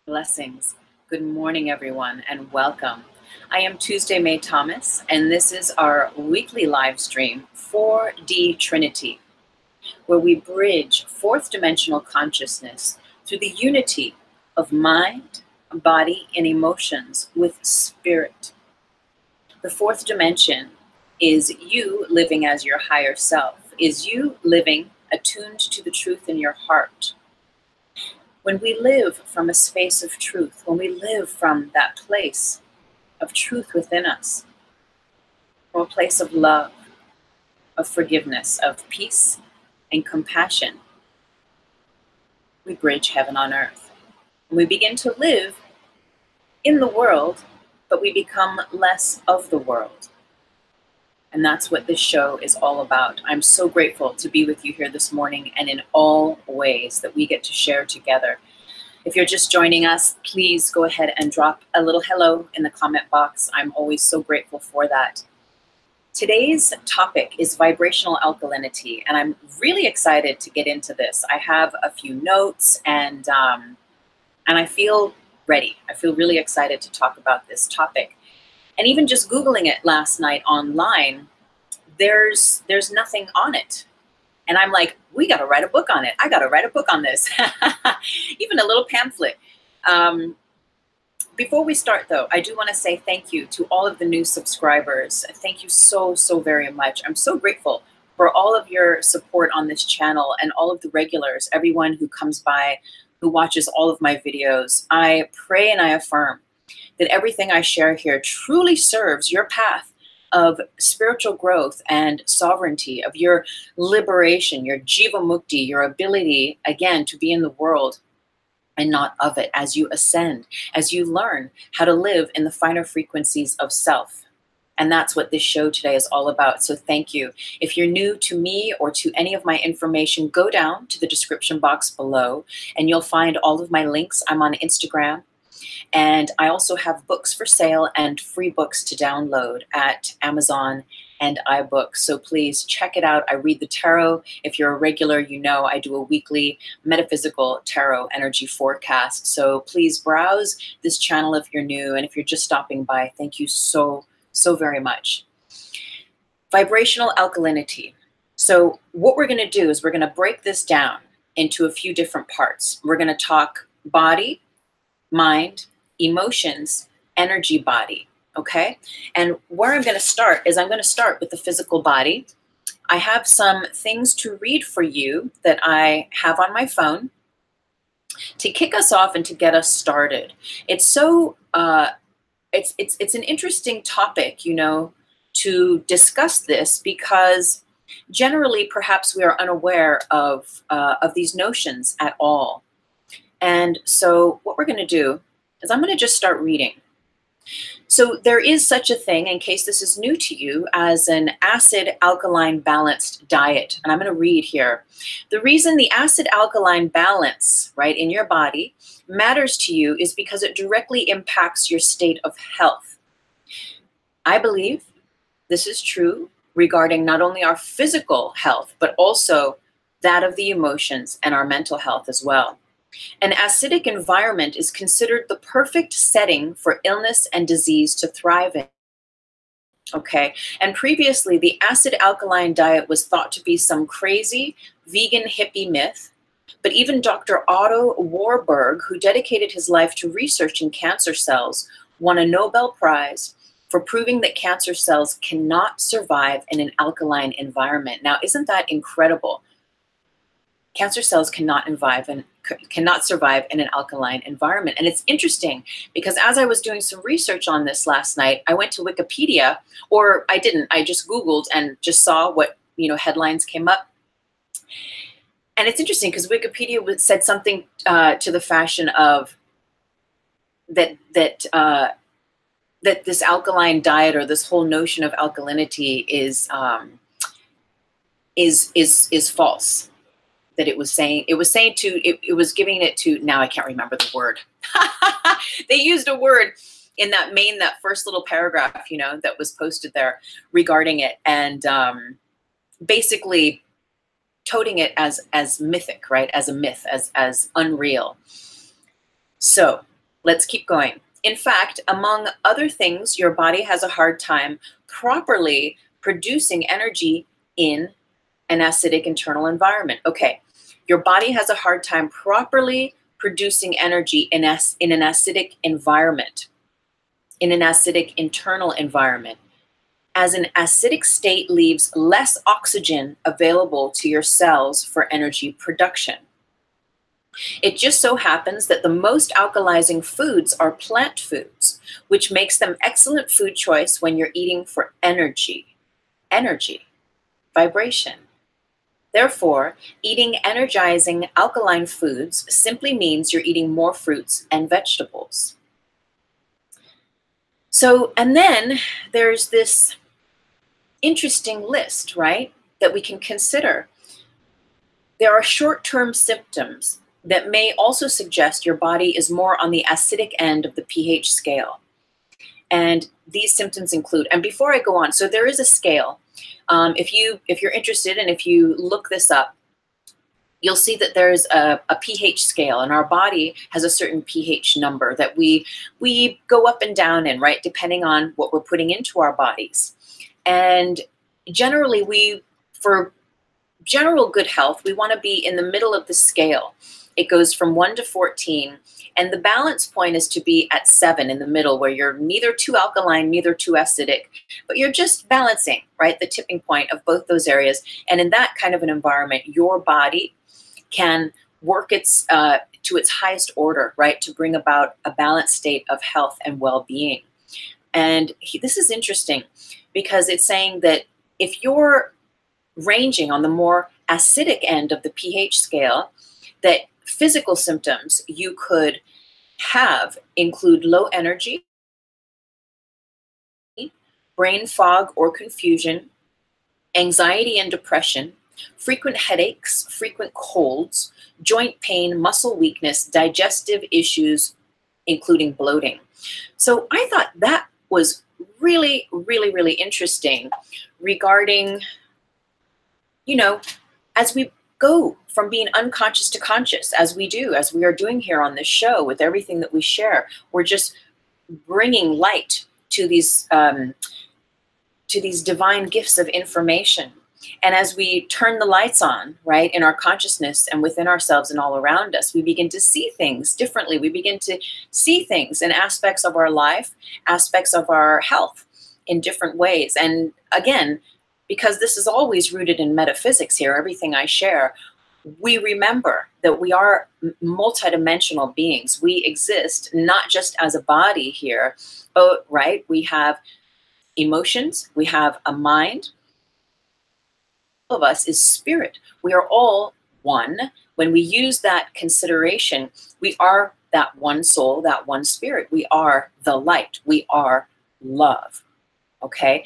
Blessings. Good morning, everyone, and welcome. I am Tuesday Mae Thomas, and this is our weekly live stream, 4DTRINITY, where we bridge fourth dimensional consciousness through the unity of mind, body, and emotions with spirit. The fourth dimension is you living as your higher self, is you living attuned to the truth in your heart. When we live from a space of truth, when we live from that place of truth within us, from a place of love, of forgiveness, of peace and compassion, we bridge heaven on earth. And we begin to live in the world, but we become less of the world. And that's what this show is all about. I'm so grateful to be with you here this morning and in all ways that we get to share together. If you're just joining us, please go ahead and drop a little hello in the comment box. I'm always so grateful for that. Today's topic is vibrational alkalinity, and I'm really excited to get into this. I have a few notes, and I feel ready. I feel really excited to talk about this topic. And even just Googling it last night online, there's nothing on it. And I'm like, we got to write a book on it. I got to write a book on this. Even a little pamphlet. Before we start, though, I do want to say thank you to all of the new subscribers. Thank you so, so very much. I'm so grateful for all of your support on this channel and all of the regulars, everyone who comes by, who watches all of my videos. I pray and I affirm that everything I share here truly serves your path of spiritual growth and sovereignty, of your liberation, your jiva mukti, your ability, again, to be in the world and not of it as you ascend, as you learn how to live in the finer frequencies of self. And that's what this show today is all about. So thank you. If you're new to me or to any of my information, go down to the description box below and you'll find all of my links. I'm on Instagram. And I also have books for sale and free books to download at Amazon and iBooks. So please check it out. I read the tarot. If you're a regular, you know I do a weekly metaphysical tarot energy forecast. So please browse this channel if you're new. And if you're just stopping by, thank you so, so very much. Vibrational alkalinity. So what we're going to do is we're going to break this down into a few different parts. We're going to talk body, mind, emotions, energy, body, okay? And where I'm going to start is I'm going to start with the physical body. I have some things to read for you that I have on my phone to kick us off and to get us started. It's so, it's an interesting topic, you know, to discuss this because generally perhaps we are unaware of these notions at all. And so what we're going to do is I'm going to just start reading. So there is such a thing, in case this is new to you, as an acid-alkaline balanced diet. And I'm going to read here. The reason the acid-alkaline balance, right, in your body matters to you is because it directly impacts your state of health. I believe this is true regarding not only our physical health, but also that of the emotions and our mental health as well. An acidic environment is considered the perfect setting for illness and disease to thrive in. Okay, and previously the acid alkaline diet was thought to be some crazy vegan hippie myth, but even Dr. Otto Warburg, who dedicated his life to researching cancer cells, won a Nobel Prize for proving that cancer cells cannot survive in an alkaline environment. Now, isn't that incredible? Cancer cells cannot survive in an alkaline environment. And it's interesting because as I was doing some research on this last night, I went to Wikipedia, or I didn't, I just Googled and just saw what, you know, headlines came up. And it's interesting because Wikipedia said something to the fashion of that this alkaline diet, or this whole notion of alkalinity, is false. That it was giving it to, now I can't remember the word. They used a word in that first little paragraph, you know, that was posted there regarding it, and basically toting it as mythic, right? As a myth, as unreal. So let's keep going. In fact, among other things, your body has a hard time properly producing energy in an acidic internal environment. Okay, your body has a hard time properly producing energy in an acidic environment, in an acidic internal environment, as an acidic state leaves less oxygen available to your cells for energy production. It just so happens that the most alkalizing foods are plant foods, which makes them excellent food choice when you're eating for energy, vibration. Therefore, eating energizing alkaline foods simply means you're eating more fruits and vegetables. So, and then there's this interesting list, right, that we can consider. There are short-term symptoms that may also suggest your body is more on the acidic end of the pH scale. And these symptoms include, and before I go on, so there is a scale. If you're interested and if you look this up, you'll see that there's a pH scale, and our body has a certain pH number that we go up and down in, right, depending on what we're putting into our bodies. And generally, for general good health, we want to be in the middle of the scale. It goes from 1 to 14, and the balance point is to be at 7 in the middle, where you're neither too alkaline, neither too acidic, but you're just balancing, right, the tipping point of both those areas. And in that kind of an environment, your body can work to its highest order, right, to bring about a balanced state of health and well-being. And this is interesting because it's saying that if you're ranging on the more acidic end of the pH scale, that physical symptoms you could have include low energy, brain fog or confusion, anxiety and depression, frequent headaches, frequent colds, joint pain, muscle weakness, digestive issues, including bloating. So I thought that was really, really, really interesting regarding, you know, as we go from being unconscious to conscious, as we are doing here on this show with everything that we share, we're just bringing light to these divine gifts of information. And as we turn the lights on, right, in our consciousness and within ourselves and all around us, we begin to see things differently. We begin to see things in aspects of our life, aspects of our health in different ways. And again, because this is always rooted in metaphysics here, everything I share, we remember that we are multidimensional beings. We exist not just as a body here, but, right, we have emotions, we have a mind. All of us is spirit. We are all one. When we use that consideration, we are that one soul, that one spirit. We are the light. We are love. Okay?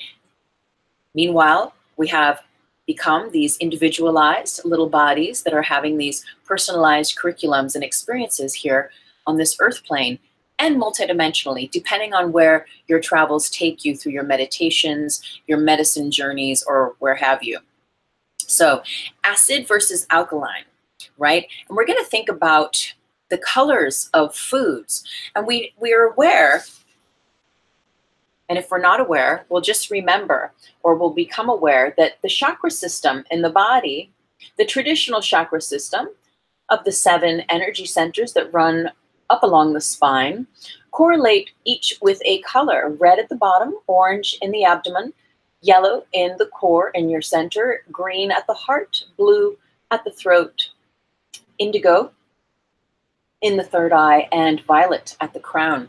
Meanwhile, we have become these individualized little bodies that are having these personalized curriculums and experiences here on this earth plane and multidimensionally, depending on where your travels take you through your meditations, your medicine journeys, or where have you. So acid versus alkaline, right? And we're going to think about the colors of foods. And we are aware, and if we're not aware, we'll just remember, or we'll become aware that the chakra system in the body, the traditional chakra system of the 7 energy centers that run up along the spine, correlate each with a color: red at the bottom, orange in the abdomen, yellow in the core in your center, green at the heart, blue at the throat, indigo in the third eye, and violet at the crown.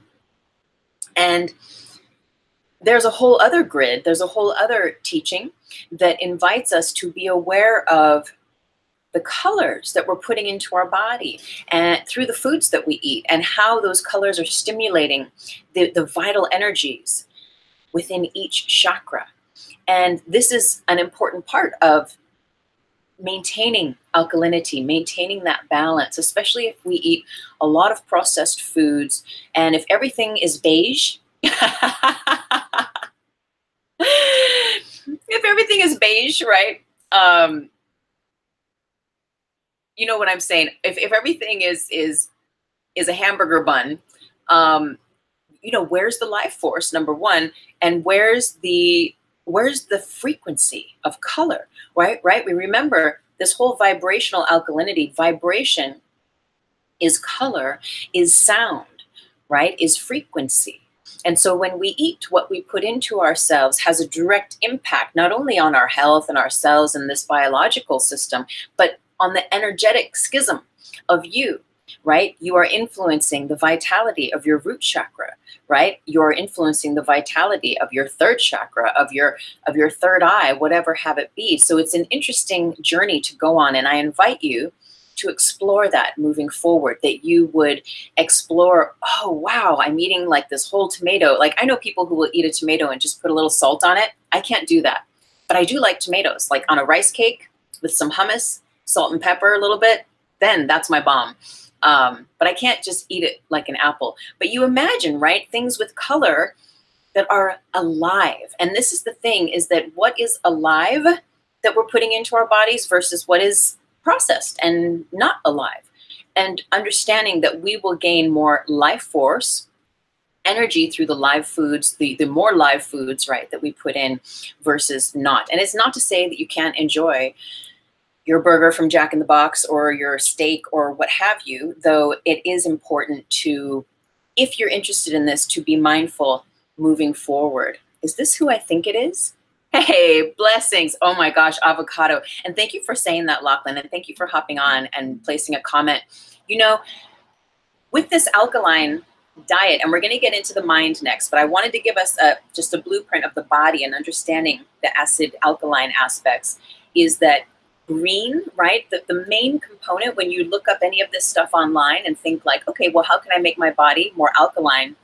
And there's a whole other grid, there's a whole other teaching that invites us to be aware of the colors that we're putting into our body and through the foods that we eat, and how those colors are stimulating the vital energies within each chakra. And this is an important part of maintaining alkalinity, maintaining that balance, especially if we eat a lot of processed foods. And if everything is beige, if everything is beige, right? You know what I'm saying? If everything is a hamburger bun You know, where's the life force, number one, and where's the frequency of color, right? Right. We remember this whole vibrational alkalinity. Vibration is color, is sound, right? Is frequency. And so when we eat, what we put into ourselves has a direct impact, not only on our health and our cells and this biological system, but on the energetic schism of you, right? You are influencing the vitality of your root chakra, right? You're influencing the vitality of your third chakra, of your third eye, whatever have it be. So it's an interesting journey to go on. And I invite you to explore that moving forward, that you would explore, oh, wow, I'm eating like this whole tomato. Like, I know people who will eat a tomato and just put a little salt on it. I can't do that. But I do like tomatoes, like on a rice cake with some hummus, salt and pepper a little bit, then that's my bomb. But I can't just eat it like an apple. But you imagine, right, things with color that are alive. And this is the thing, is that what is alive that we're putting into our bodies versus what is processed and not alive. And understanding that we will gain more life force, energy through the live foods, the more live foods, right, that we put in versus not. And it's not to say that you can't enjoy your burger from Jack in the Box or your steak or what have you, though it is important to, if you're interested in this, to be mindful moving forward. Is this who I think it is? Hey, blessings. Oh my gosh, avocado. And thank you for saying that, Lachlan. And thank you for hopping on and placing a comment. You know, with this alkaline diet, and we're going to get into the mind next, but I wanted to give us just a blueprint of the body and understanding the acid alkaline aspects, is that green, right? The main component when you look up any of this stuff online and think like, okay, well, how can I make my body more alkaline?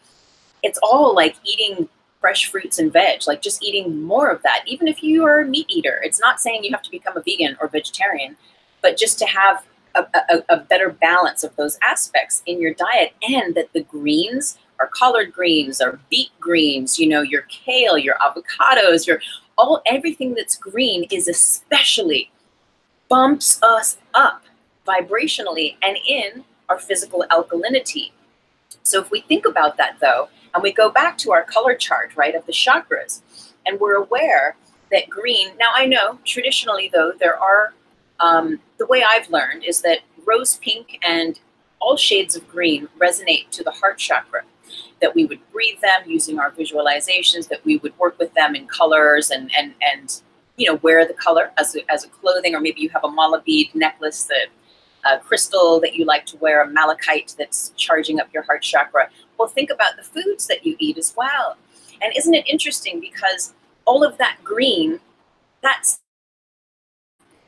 It's all like eating fresh fruits and veg, like just eating more of that. Even if you are a meat eater, it's not saying you have to become a vegan or vegetarian, but just to have a better balance of those aspects in your diet, and that the greens are collard greens or beet greens, you know, your kale, your avocados, everything that's green is especially bumps us up vibrationally and in our physical alkalinity. So if we think about that though, and we go back to our color chart, right, of the chakras, and we're aware that green, now I know traditionally though, there are, the way I've learned is that rose pink and all shades of green resonate to the heart chakra, that we would breathe them using our visualizations, that we would work with them in colors and you know, wear the color as a clothing, or maybe you have a mala bead necklace, that crystal that you like to wear, a malachite that's charging up your heart chakra. Well, think about the foods that you eat as well. And isn't it interesting, because all of that green,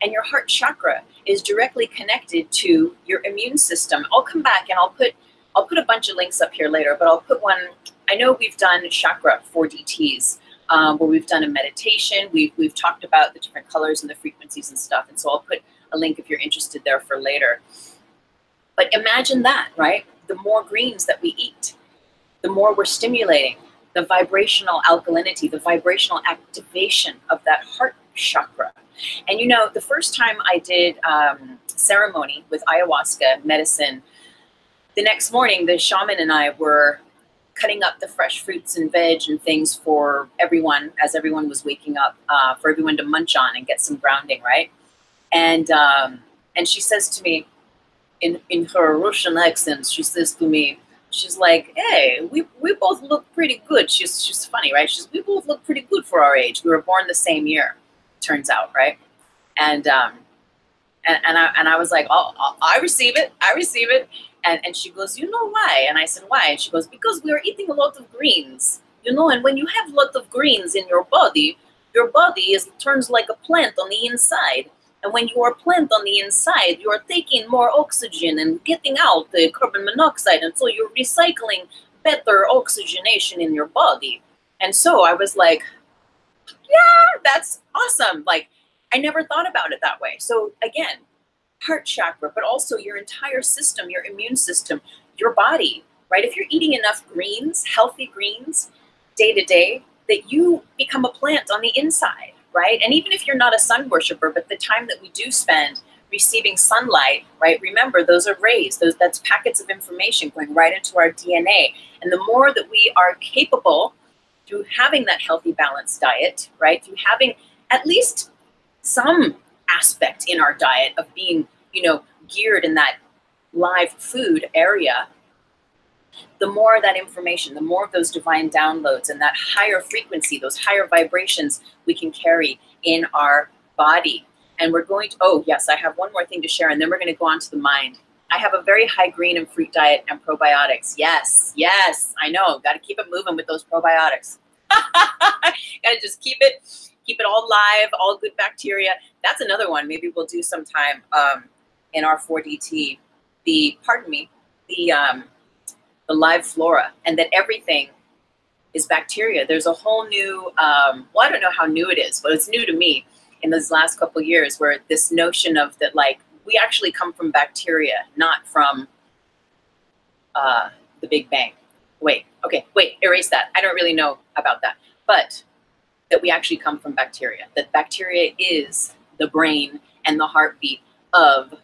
and your heart chakra is directly connected to your immune system. I'll come back and I'll put a bunch of links up here later, but I'll put one. I know we've done chakra 4DTs, where we've done a meditation. We've talked about the different colors and the frequencies and stuff. And so I'll put a link if you're interested there for later. But imagine that, right? The more greens that we eat, the more we're stimulating the vibrational alkalinity, the vibrational activation of that heart chakra. And you know, the first time I did ceremony with ayahuasca medicine, the next morning, the shaman and I were cutting up the fresh fruits and veg and things for everyone, as everyone was waking up, for everyone to munch on and get some grounding, right? And she says to me, in her Russian accent, she says to me, she's like, hey, we both look pretty good. She's funny, right? We both look pretty good for our age. We were born the same year, turns out, right? And I was like, oh, I receive it. And she goes, you know why? And I said, why? And she goes, because we are eating a lot of greens, you know, and when you have a lot of greens in your body turns like a plant on the inside. And when you are a plant on the inside, you are taking more oxygen and getting out the carbon monoxide. And so you're recycling better oxygenation in your body. And so I was like, yeah, that's awesome. Like, I never thought about it that way. So again, heart chakra, but also your entire system, your immune system, your body, right? If you're eating enough greens, healthy greens, day to day, that you become a plant on the inside, right? And even if you're not a sun worshiper, but the time that we do spend receiving sunlight, right? Remember, those are rays. That's packets of information going right into our DNA. And the more that we are capable through having that healthy, balanced diet, right? Through having at least some aspect in our diet of being, you know, geared in that live food area, the more of that information, the more of those divine downloads and that higher frequency, those higher vibrations we can carry in our body. And we're going to, oh yes, I have one more thing to share, and then we're going to go on to the mind. I have a very high green and fruit diet and probiotics. Yes, yes, I know. Got to keep it moving with those probiotics. Got to just keep it all live, all good bacteria. That's another one. Maybe we'll do sometime in our 4DT. The live flora, and that everything is bacteria. There's a whole new, well, I don't know how new it is, but it's new to me in these last couple of years, where this notion of that, like, we actually come from bacteria, not from the Big Bang. Wait, erase that. I don't really know about that, but that we actually come from bacteria, that bacteria is the brain and the heartbeat of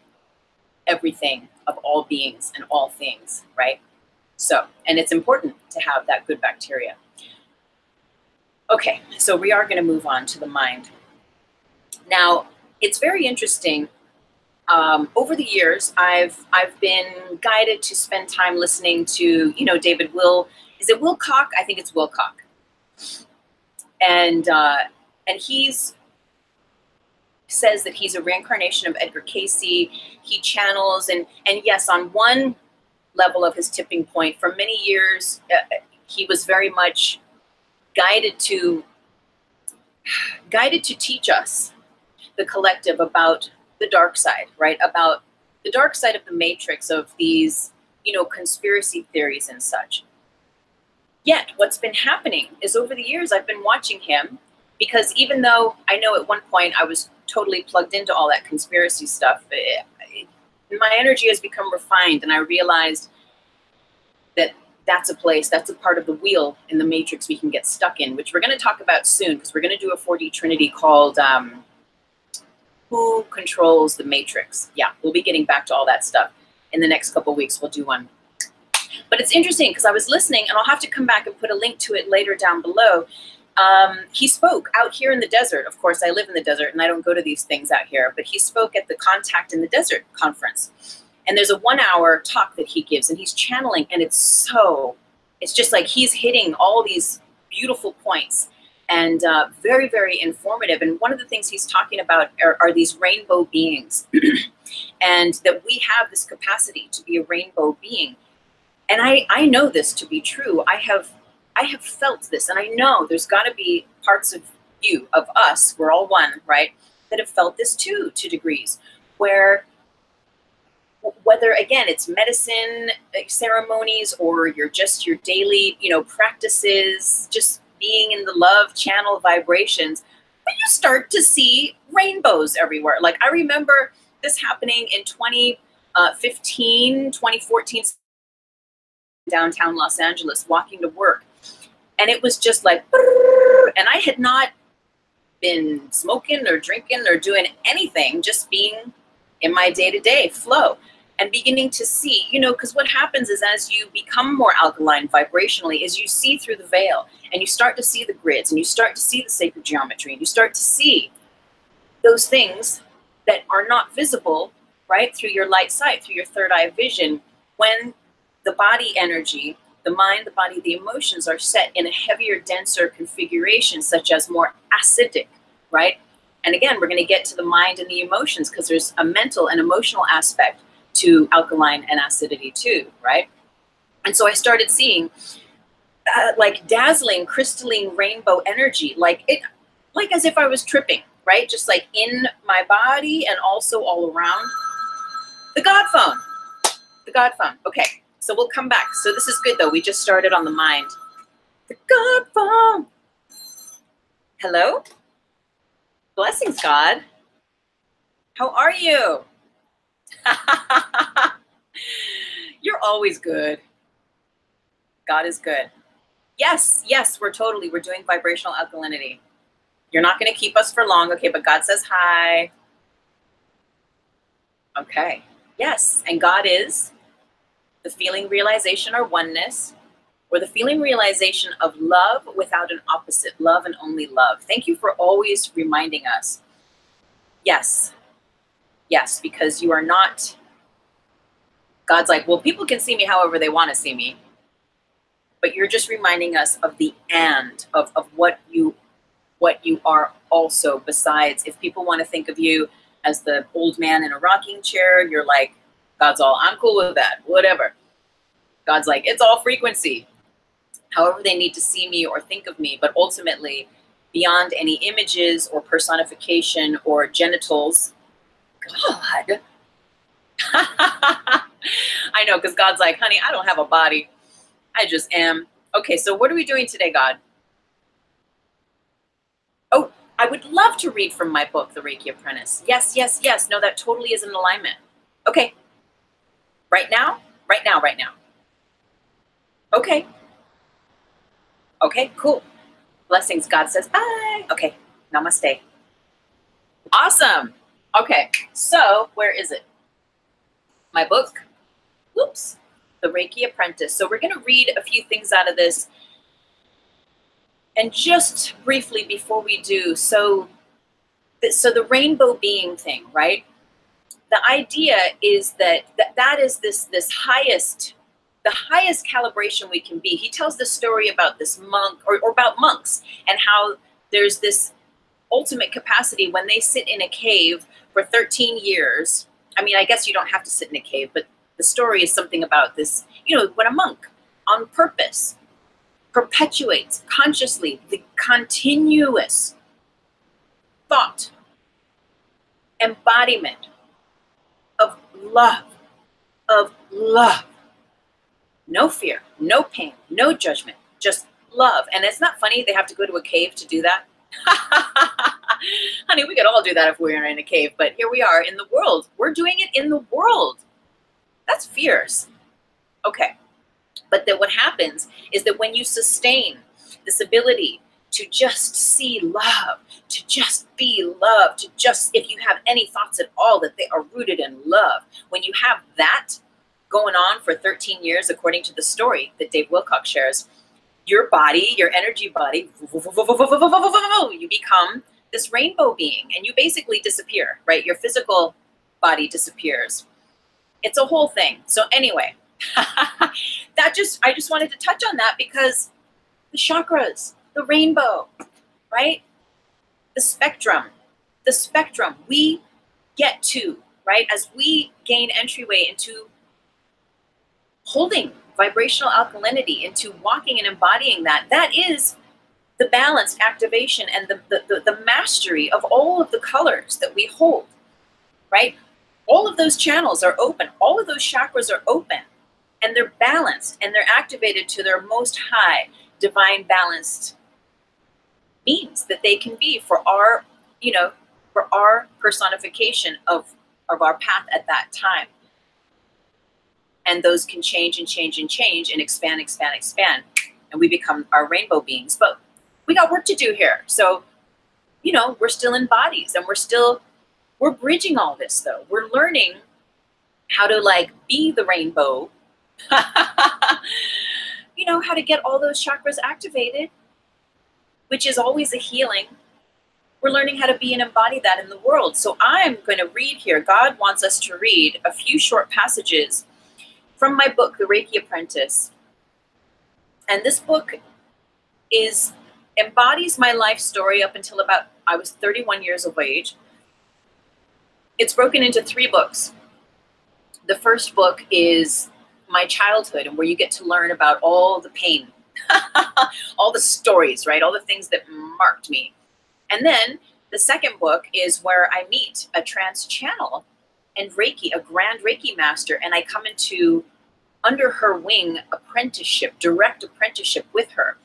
everything, of all beings and all things, right? So, and it's important to have that good bacteria. Okay, so we are going to move on to the mind. Now, it's very interesting. Over the years, I've been guided to spend time listening to, you know, David is it Wilcock? I think it's Wilcock. And he's says that he's a reincarnation of Edgar Cayce. He channels, and yes, on one level of his tipping point, for many years, he was very much guided to teach us, the collective, about the dark side, right? About the dark side of the matrix, of these, you know, conspiracy theories and such. Yet, what's been happening is, over the years, I've been watching him, because even though I know at one point I was totally plugged into all that conspiracy stuff, my energy has become refined, and I realized that that's a place, that's a part of the wheel in the matrix we can get stuck in, which we're going to talk about soon, because we're going to do a 4D Trinity called Who Controls the Matrix? Yeah, we'll be getting back to all that stuff in the next couple of weeks. We'll do one. But it's interesting, because I was listening, and I'll have to come back and put a link to it later down below. He spoke out here in the desert. Of course, I live in the desert, and I don't go to these things out here, but he spoke at the Contact in the Desert conference. And there's a 1-hour talk that he gives, and he's channeling, and it's just like he's hitting all these beautiful points, and very, very informative. And one of the things he's talking about are these rainbow beings, and that we have this capacity to be a rainbow being. And I know this to be true. I have felt this, and I know there's got to be parts of you, of us, we're all one, right, that have felt this too, to degrees, where whether, again, it's medicine ceremonies, or your daily, you know, practices, just being in the love channel vibrations, but you start to see rainbows everywhere. Like, I remember this happening in 2015, 2014, downtown Los Angeles, walking to work. And it was just like, and I had not been smoking or drinking or doing anything, just being in my day-to-day flow, and beginning to see, you know, because what happens is, as you become more alkaline vibrationally, is you see through the veil, and you start to see the grids, and you start to see the sacred geometry, and you start to see those things that are not visible, right, through your light sight, through your third eye vision, when the body energy, the mind, the body, the emotions are set in a heavier, denser configuration, such as more acidic, right? And again, we're going to get to the mind and the emotions, because there's a mental and emotional aspect to alkaline and acidity too, right? And so I started seeing like dazzling crystalline rainbow energy, like as if I was tripping, right? Just like in my body and also all around. The God phone. The God phone. Okay, so we'll come back. So this is good though. We just started on the mind. The God phone. Hello? Blessings, God. How are you? You're always good. God is good. Yes, yes, we're doing vibrational alkalinity. You're not going to keep us for long, okay, but God says hi. Okay. Yes. And God is the feeling, realization, or oneness, or the feeling, realization of love without an opposite, love and only love. Thank you for always reminding us. Yes. Yes, because you are not, God's like, well, people can see me however they want to see me. But you're just reminding us of the and of what you are also, besides. If people want to think of you as the old man in a rocking chair, you're like, God's all, I'm cool with that, whatever. God's like, it's all frequency. However they need to see me or think of me, but ultimately, beyond any images or personification or genitals, God. I know, because God's like, honey, I don't have a body. I just am. Okay, so what are we doing today, God? Oh, I would love to read from my book, The Reiki Apprentice. Yes, yes, yes. No, that totally is in alignment. Okay. Right now? Right now, right now. Okay. Okay, cool. Blessings. God says bye. Okay, namaste. Awesome. Okay, so where is it? My book. Whoops. The Reiki Apprentice. So we're going to read a few things out of this. And just briefly before we do, so the rainbow being thing, right? The idea is that is the highest calibration we can be. He tells the story about this monk or about monks and how there's this ultimate capacity when they sit in a cave for 13 years. I mean, I guess you don't have to sit in a cave, but the story is something about this, when a monk on purpose perpetuates consciously the continuous thought, embodiment of love, no fear, no pain, no judgment, just love. And it's not funny they have to go to a cave to do that. Honey, we could all do that if we were in a cave, but here we are in the world. We're doing it in the world. That's fierce. Okay. But then what happens is that when you sustain this ability to just see love, to just be love, to just, if you have any thoughts at all, that they are rooted in love, when you have that going on for 13 years, according to the story that Dave Wilcock shares, your body, your energy body, you become this rainbow being and you basically disappear, right? Your physical body disappears. It's a whole thing. So anyway, I just wanted to touch on that because the chakras, the rainbow, right? The spectrum, we get to, right? As we gain entryway into holding vibrational alkalinity, into walking and embodying that is the balanced activation and the mastery of all of the colors that we hold, right? All of those channels are open. All of those chakras are open and they're balanced and they're activated to their most high divine balanced means that they can be for our, for our personification of our path at that time. And those can change and change and change and expand, expand, expand. And we become our rainbow beings. But we got work to do here. So, we're still in bodies and we're bridging all this though. We're learning how to be the rainbow, how to get all those chakras activated, which is always a healing. We're learning how to be and embody that in the world. So I'm going to read here. God wants us to read a few short passages from my book, The Reiki Apprentice. And this book embodies my life story up until about I was 31 years of age. It's broken into 3 books. The first book is my childhood, and where you get to learn about all the pain, all the stories, right? All the things that marked me. And then the second book is where I meet a trance channel and Reiki, a grand Reiki master, and I come into under her wing apprenticeship, direct apprenticeship with her.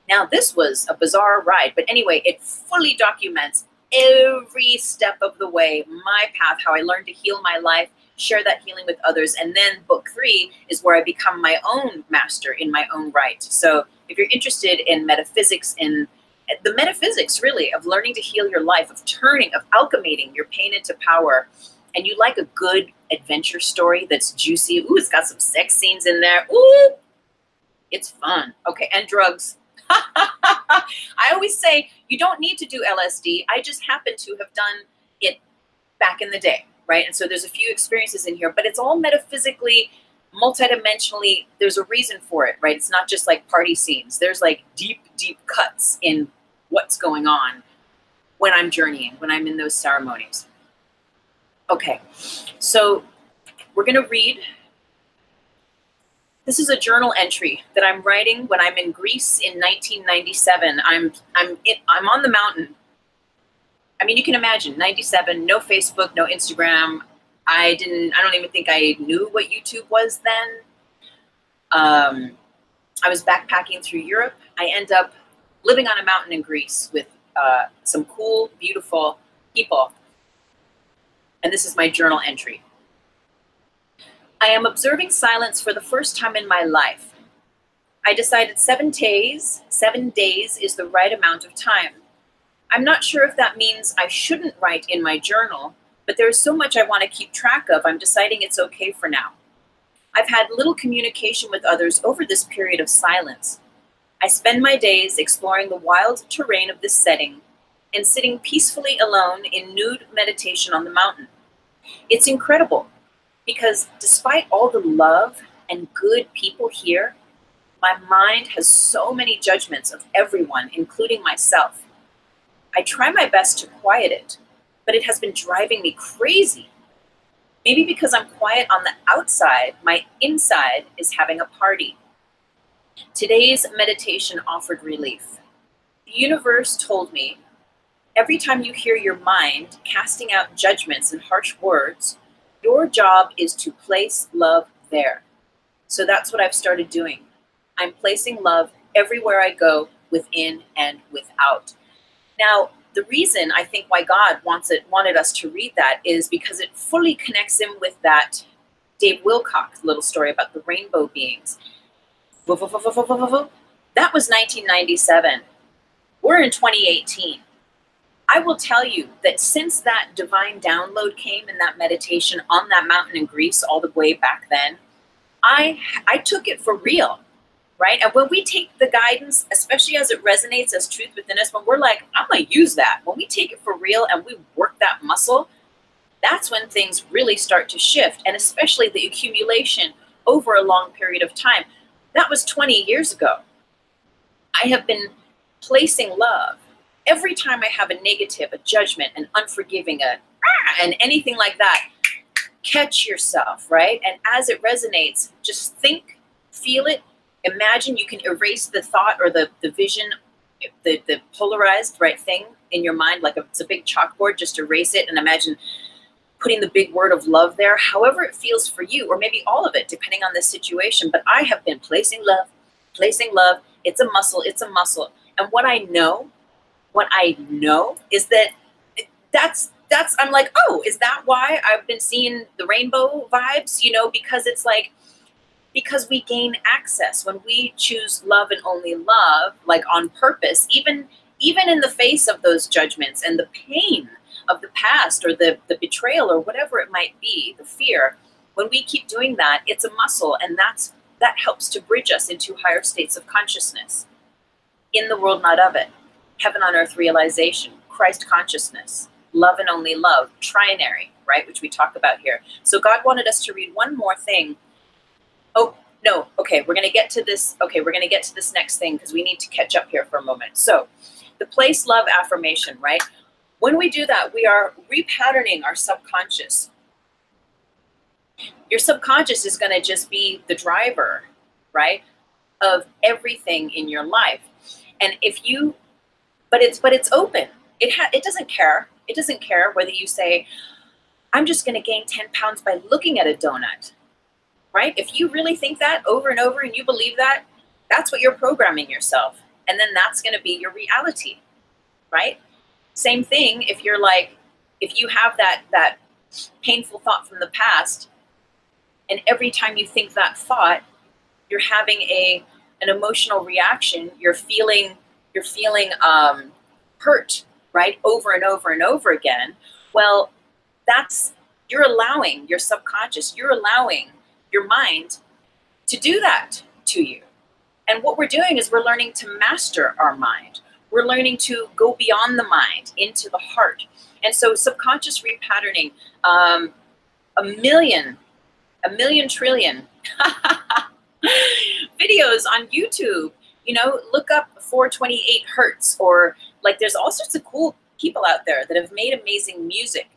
Now, this was a bizarre ride, but anyway, it fully documents every step of the way, my path, how I learned to heal my life, share that healing with others. And then book 3 is where I become my own master in my own right. So if you're interested in metaphysics, in the metaphysics really of learning to heal your life, of turning, of alchemating your pain into power, and you like a good adventure story that's juicy, ooh, it's got some sex scenes in there, ooh, it's fun. Okay, and drugs. I always say you don't need to do LSD. I just happen to have done it back in the day, right? And so there's a few experiences in here, but it's all metaphysically, multidimensionally, there's a reason for it, right? It's not just like party scenes. There's like deep, deep cuts in what's going on when I'm journeying, when I'm in those ceremonies. Okay, so we're gonna read. This is a journal entry that I'm writing when I'm in Greece in 1997. I'm on the mountain. I mean, you can imagine, 97, no Facebook, no Instagram. I don't even think I knew what YouTube was then. I was backpacking through Europe. I end up living on a mountain in Greece with some cool, beautiful people. And this is my journal entry. I am observing silence for the first time in my life. I decided 7 days is the right amount of time. I'm not sure if that means I shouldn't write in my journal, but there is so much I want to keep track of, I'm deciding it's okay for now. I've had little communication with others over this period of silence. I spend my days exploring the wild terrain of this setting and sitting peacefully alone in nude meditation on the mountain. It's incredible because despite all the love and good people here, my mind has so many judgments of everyone, including myself. I try my best to quiet it, but it has been driving me crazy. Maybe because I'm quiet on the outside, my inside is having a party. Today's meditation offered relief. The universe told me, every time you hear your mind casting out judgments and harsh words, your job is to place love there. So that's what I've started doing. I'm placing love everywhere I go, within and without. Now, the reason I think why God wanted us to read that is because it fully connects him with that Dave Wilcox little story about the rainbow beings. That was 1997. We're in 2018. I will tell you that since that divine download came in that meditation on that mountain in Greece all the way back then, I took it for real. Right? And when we take the guidance, especially as it resonates as truth within us, when we're like, I'm going to use that. When we take it for real and we work that muscle, that's when things really start to shift. And especially the accumulation over a long period of time. That was 20 years ago. I have been placing love. Every time I have a negative, a judgment, an unforgiving, and anything like that, catch yourself, right? And as it resonates, just think, feel it. Imagine you can erase the thought or the vision, the polarized right thing in your mind, like it's a big chalkboard, just erase it and imagine putting the big word of love there, however it feels for you, or maybe all of it, depending on the situation. But I have been placing love. It's a muscle, it's a muscle. And what I know is that I'm like, oh, is that why I've been seeing the rainbow vibes? You know, because it's like, because we gain access when we choose love and only love, like on purpose, even in the face of those judgments and the pain of the past or the betrayal or whatever it might be, the fear, when we keep doing that, it's a muscle, and that helps to bridge us into higher states of consciousness. In the world, not of it. Heaven on earth realization, Christ consciousness, love and only love, trinary, right, which we talk about here. So God wanted us to read one more thing. Oh, no, okay, we're going to get to this. Okay, we're going to get to this next thing because we need to catch up here for a moment. So the place love affirmation, right? When we do that, we are repatterning our subconscious. Your subconscious is going to just be the driver, right, of everything in your life. And but it's open. It doesn't care. It doesn't care whether you say, I'm just going to gain 10 pounds by looking at a donut. Right? If you really think that over and over and you believe that, that's what you're programming yourself. And then that's going to be your reality, right? Same thing if you're like, if you have that painful thought from the past, and every time you think that thought, you're having an emotional reaction, you're feeling hurt, right? Over and over and over again. Well, that's You're allowing your subconscious, you're allowing your mind to do that to you. And what we're doing is we're learning to master our mind. We're learning to go beyond the mind into the heart. And so subconscious repatterning, a million trillion videos on YouTube, you know, look up 428 hertz, or like there's all sorts of cool people out there that have made amazing music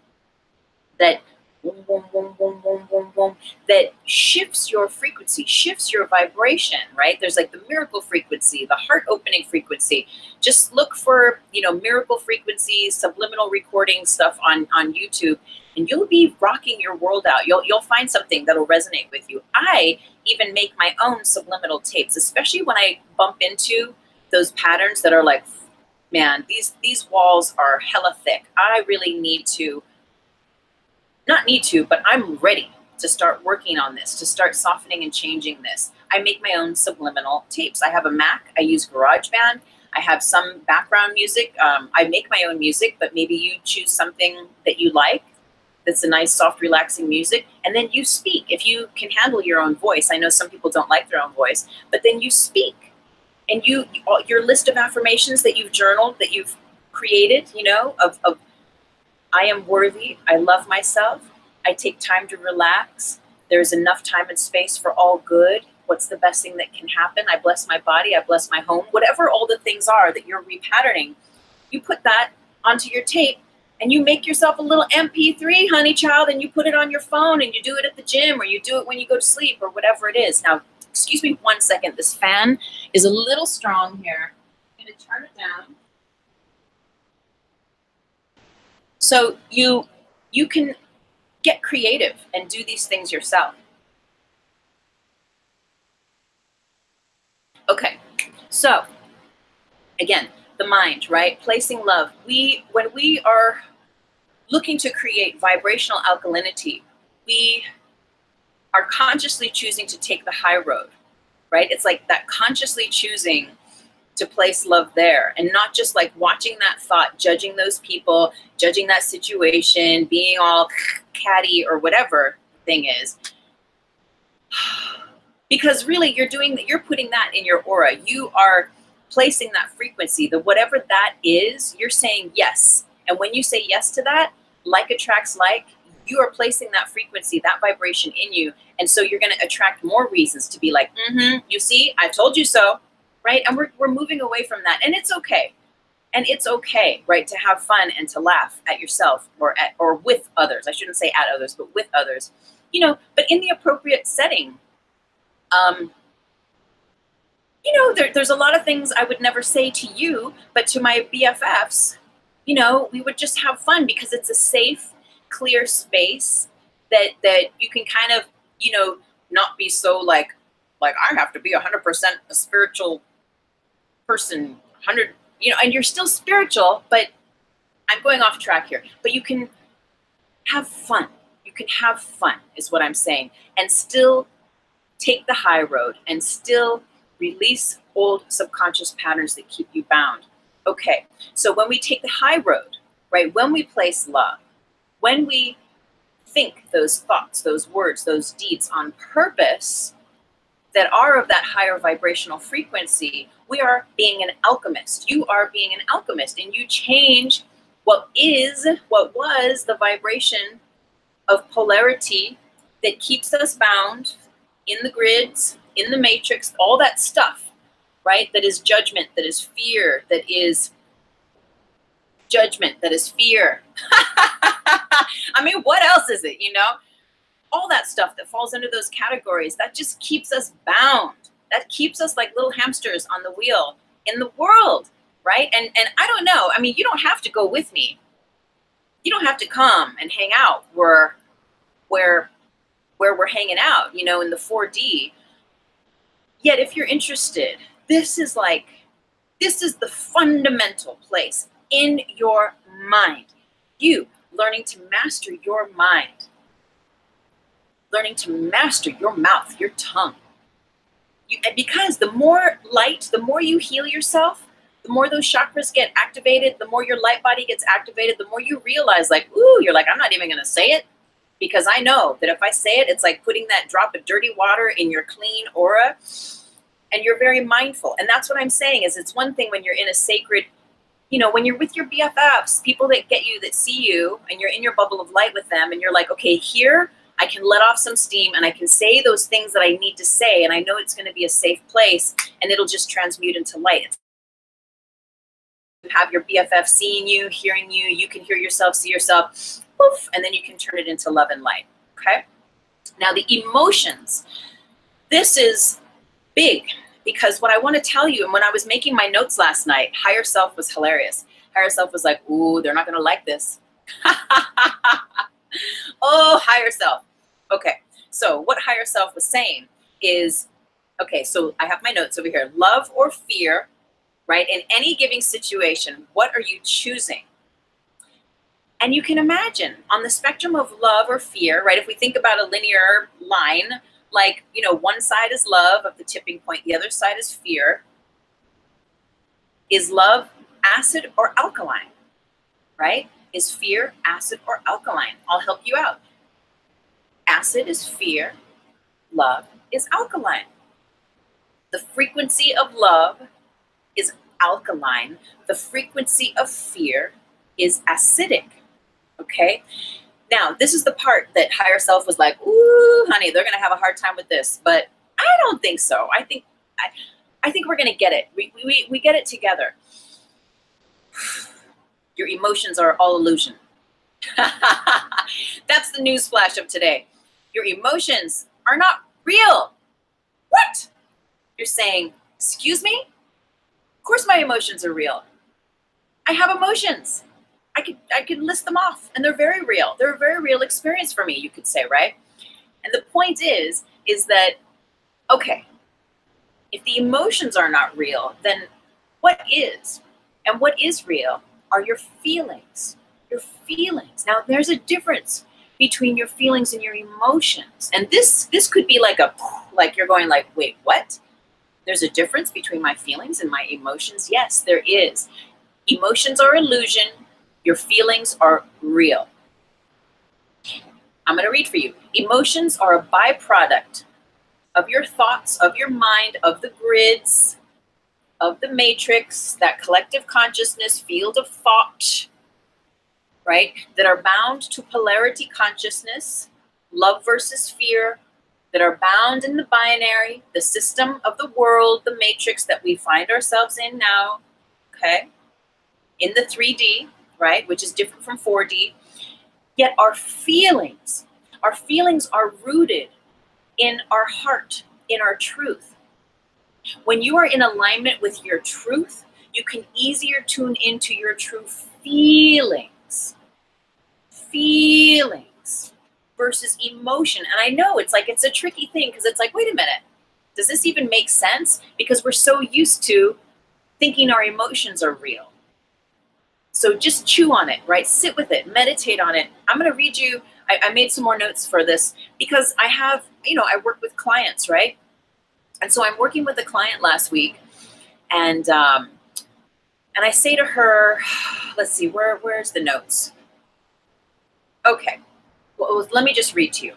that boom, boom, boom, boom, boom, boom, boom, that shifts your frequency, shifts your vibration, right? There's like the miracle frequency, the heart opening frequency. Just look for, you know, miracle frequencies, subliminal recording stuff on YouTube, and you'll be rocking your world out. You'll find something that'll resonate with you. I even make my own subliminal tapes, especially when I bump into those patterns that are like, man, these walls are hella thick. I really need to, not need to, but I'm ready to start working on this, to start softening and changing this. I make my own subliminal tapes. I have a Mac. I use GarageBand. I have some background music. I make my own music, but maybe you choose something that you like that's a nice, soft, relaxing music, and then you speak. If you can handle your own voice, I know some people don't like their own voice, but then you speak. And your list of affirmations that you've journaled, that you've created, you know, of I am worthy, I love myself, I take time to relax, there's enough time and space for all good, what's the best thing that can happen, I bless my body, I bless my home, whatever all the things are that you're repatterning, you put that onto your tape and you make yourself a little MP3, honey child, and you put it on your phone and you do it at the gym or you do it when you go to sleep or whatever it is. Now, excuse me 1 second, this fan is a little strong here. I'm gonna turn it down. So you can get creative and do these things yourself. Okay, so again, the mind, right? Placing love. When we are looking to create vibrational alkalinity, we are consciously choosing to take the high road, right? It's like that consciously choosing to place love there and not just like watching that thought, judging those people, judging that situation, being all catty or whatever the thing is. Because really you're putting that in your aura. You are placing that frequency, the whatever that is, you're saying yes. And when you say yes to that, like attracts like, you are placing that frequency, that vibration in you. And so you're going to attract more reasons to be like, you see, I told you so. Right? And we're moving away from that. And it's okay. And it's okay, right, to have fun and to laugh at yourself or with others. I shouldn't say at others, but with others. You know, but in the appropriate setting. You know, there's a lot of things I would never say to you, but to my BFFs, you know, we would just have fun because it's a safe, clear space that you can kind of, you know, not be so like I have to be 100% a spiritual person, 100, you know, and you're still spiritual, but I'm going off track here. But you can have fun. You can have fun is what I'm saying, and still take the high road and still release old subconscious patterns that keep you bound. Okay, so when we take the high road, right, when we place love, when we think those thoughts, those words, those deeds on purpose that are of that higher vibrational frequency, we are being an alchemist. You are being an alchemist, and you change what was the vibration of polarity that keeps us bound in the grids, in the matrix, all that stuff, right? That is judgment, that is fear, that is judgment, that is fear. I mean, what else is it, you know? All that stuff that falls into those categories, that just keeps us bound. That keeps us like little hamsters on the wheel in the world, right? And I don't know. I mean, you don't have to go with me. You don't have to come and hang out where we're hanging out, you know, in the 4D. Yet if you're interested, this is the fundamental place in your mind. You learning to master your mind. Learning to master your mouth, your tongue. Because the more light, the more you heal yourself, the more those chakras get activated, the more your light body gets activated, the more you realize like, ooh, you're like, I'm not even going to say it. because I know that if I say it, it's like putting that drop of dirty water in your clean aura, and you're very mindful. And that's what I'm saying is it's one thing when you're in a sacred, you know, when you're with your BFFs, people that get you, that see you, and you're in your bubble of light with them, and you're like, okay, here I can let off some steam and I can say those things that I need to say, and I know it's going to be a safe place, and it'll just transmute into light. You have your BFF seeing you, hearing you, you can hear yourself, see yourself, poof, and then you can turn it into love and light, okay? Now the emotions, this is big, because what I want to tell you, and when I was making my notes last night, higher self was hilarious. Higher self was like, ooh, they're not going to like this. Oh, higher self. Okay, so what higher self was saying is, okay, so I have my notes over here. Love or fear, right? In any given situation, what are you choosing? And you can imagine on the spectrum of love or fear, right? If we think about a linear line, like, you know, one side is love of the tipping point, the other side is fear. Is love acid or alkaline, right? Is fear acid or alkaline? I'll help you out. Acid is fear, love is alkaline. The frequency of love is alkaline. The frequency of fear is acidic, okay? Now, this is the part that higher self was like, ooh, honey, they're going to have a hard time with this, but I don't think so. I think we're going to get it. We get it together. Your emotions are all illusion. That's the news flash of today. Your emotions are not real. What? You're saying, excuse me? Of course my emotions are real. I have emotions. I could list them off, and they're very real. They're a very real experience for me, you could say, right? And the point is that, okay, if the emotions are not real, then what is? And what is real are your feelings. Your feelings. Now, there's a difference between your feelings and your emotions. And this could be like you're going like, wait, what? There's a difference between my feelings and my emotions? Yes, there is. Emotions are illusion. Your feelings are real. I'm going to read for you. Emotions are a byproduct of your thoughts, of your mind, of the grids, of the matrix, that collective consciousness, field of thought, right, that are bound to polarity consciousness, love versus fear, that are bound in the binary, the system of the world, the matrix that we find ourselves in now, okay, in the 3D, right, which is different from 4D. Yet our feelings are rooted in our heart, in our truth. When you are in alignment with your truth, you can easier tune into your true feelings. Feelings versus emotion. And I know it's like, it's a tricky thing because it's like, wait a minute, does this even make sense? Because we're so used to thinking our emotions are real. So just chew on it, right? Sit with it, meditate on it. I'm going to read you, I made some more notes for this because I have, you know, I work with clients, right? And so I'm working with a client last week, and I say to her, let's see, where's the notes? Okay, well, let me just read to you.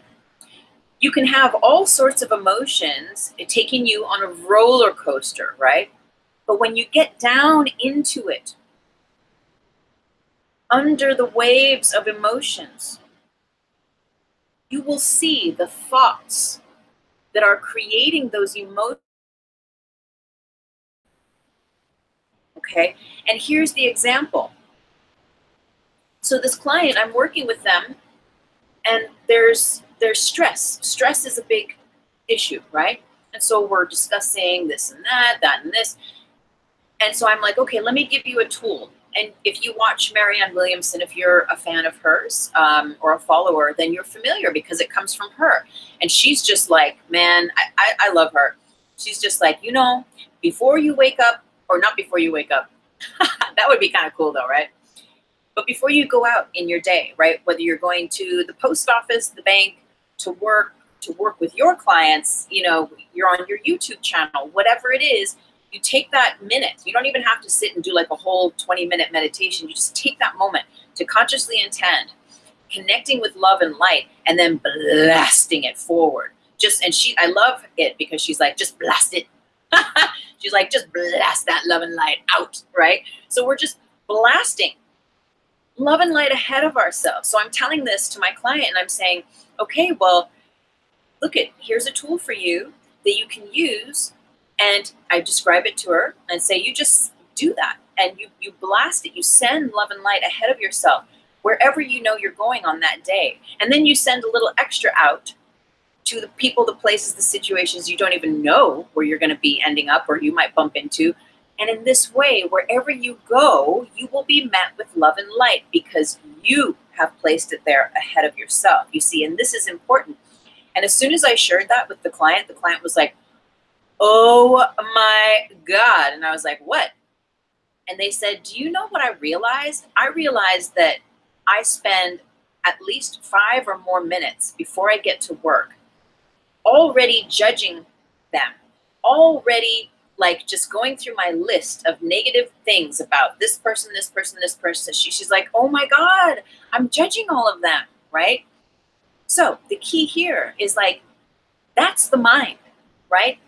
You can have all sorts of emotions taking you on a roller coaster, right? But when you get down into it, under the waves of emotions, you will see the thoughts that are creating those emotions. Okay, and here's the example. So this client, I'm working with them, and there's stress. Stress is a big issue, right? And so we're discussing this and that and this. And so I'm like, okay, let me give you a tool. And if you watch Marianne Williamson, if you're a fan of hers or a follower, then you're familiar because it comes from her. And she's just like, man, I love her. She's just like, you know, before you wake up, or not before you wake up, that would be kind of cool though, right? But before you go out in your day, right, whether you're going to the post office, the bank, to work with your clients, you know, you're on your YouTube channel, whatever it is, you take that minute. You don't even have to sit and do like a whole 20-minute meditation. You just take that moment to consciously intend, connecting with love and light, and then blasting it forward. I love it because she's like, just blast it. She's like, just blast that love and light out, right? So we're just blasting love and light ahead of ourselves. So I'm telling this to my client and I'm saying, okay, well, here's a tool for you that you can use. And I describe it to her and say, you just do that. And you blast it. You send love and light ahead of yourself wherever you know you're going on that day. And then you send a little extra out to the people, the places, the situations you don't even know where you're going to be ending up or you might bump into. And in this way, wherever you go, you will be met with love and light because you have placed it there ahead of yourself. You see, and this is important. And as soon as I shared that with the client was like, oh my God. And I was like, what? And they said, do you know what I realized? I realized that I spend at least 5 or more minutes before I get to work already judging them, already like just going through my list of negative things about this person, this person, this person. She's like, oh my God, I'm judging all of them, right? So the key here is like, that's the mind, right?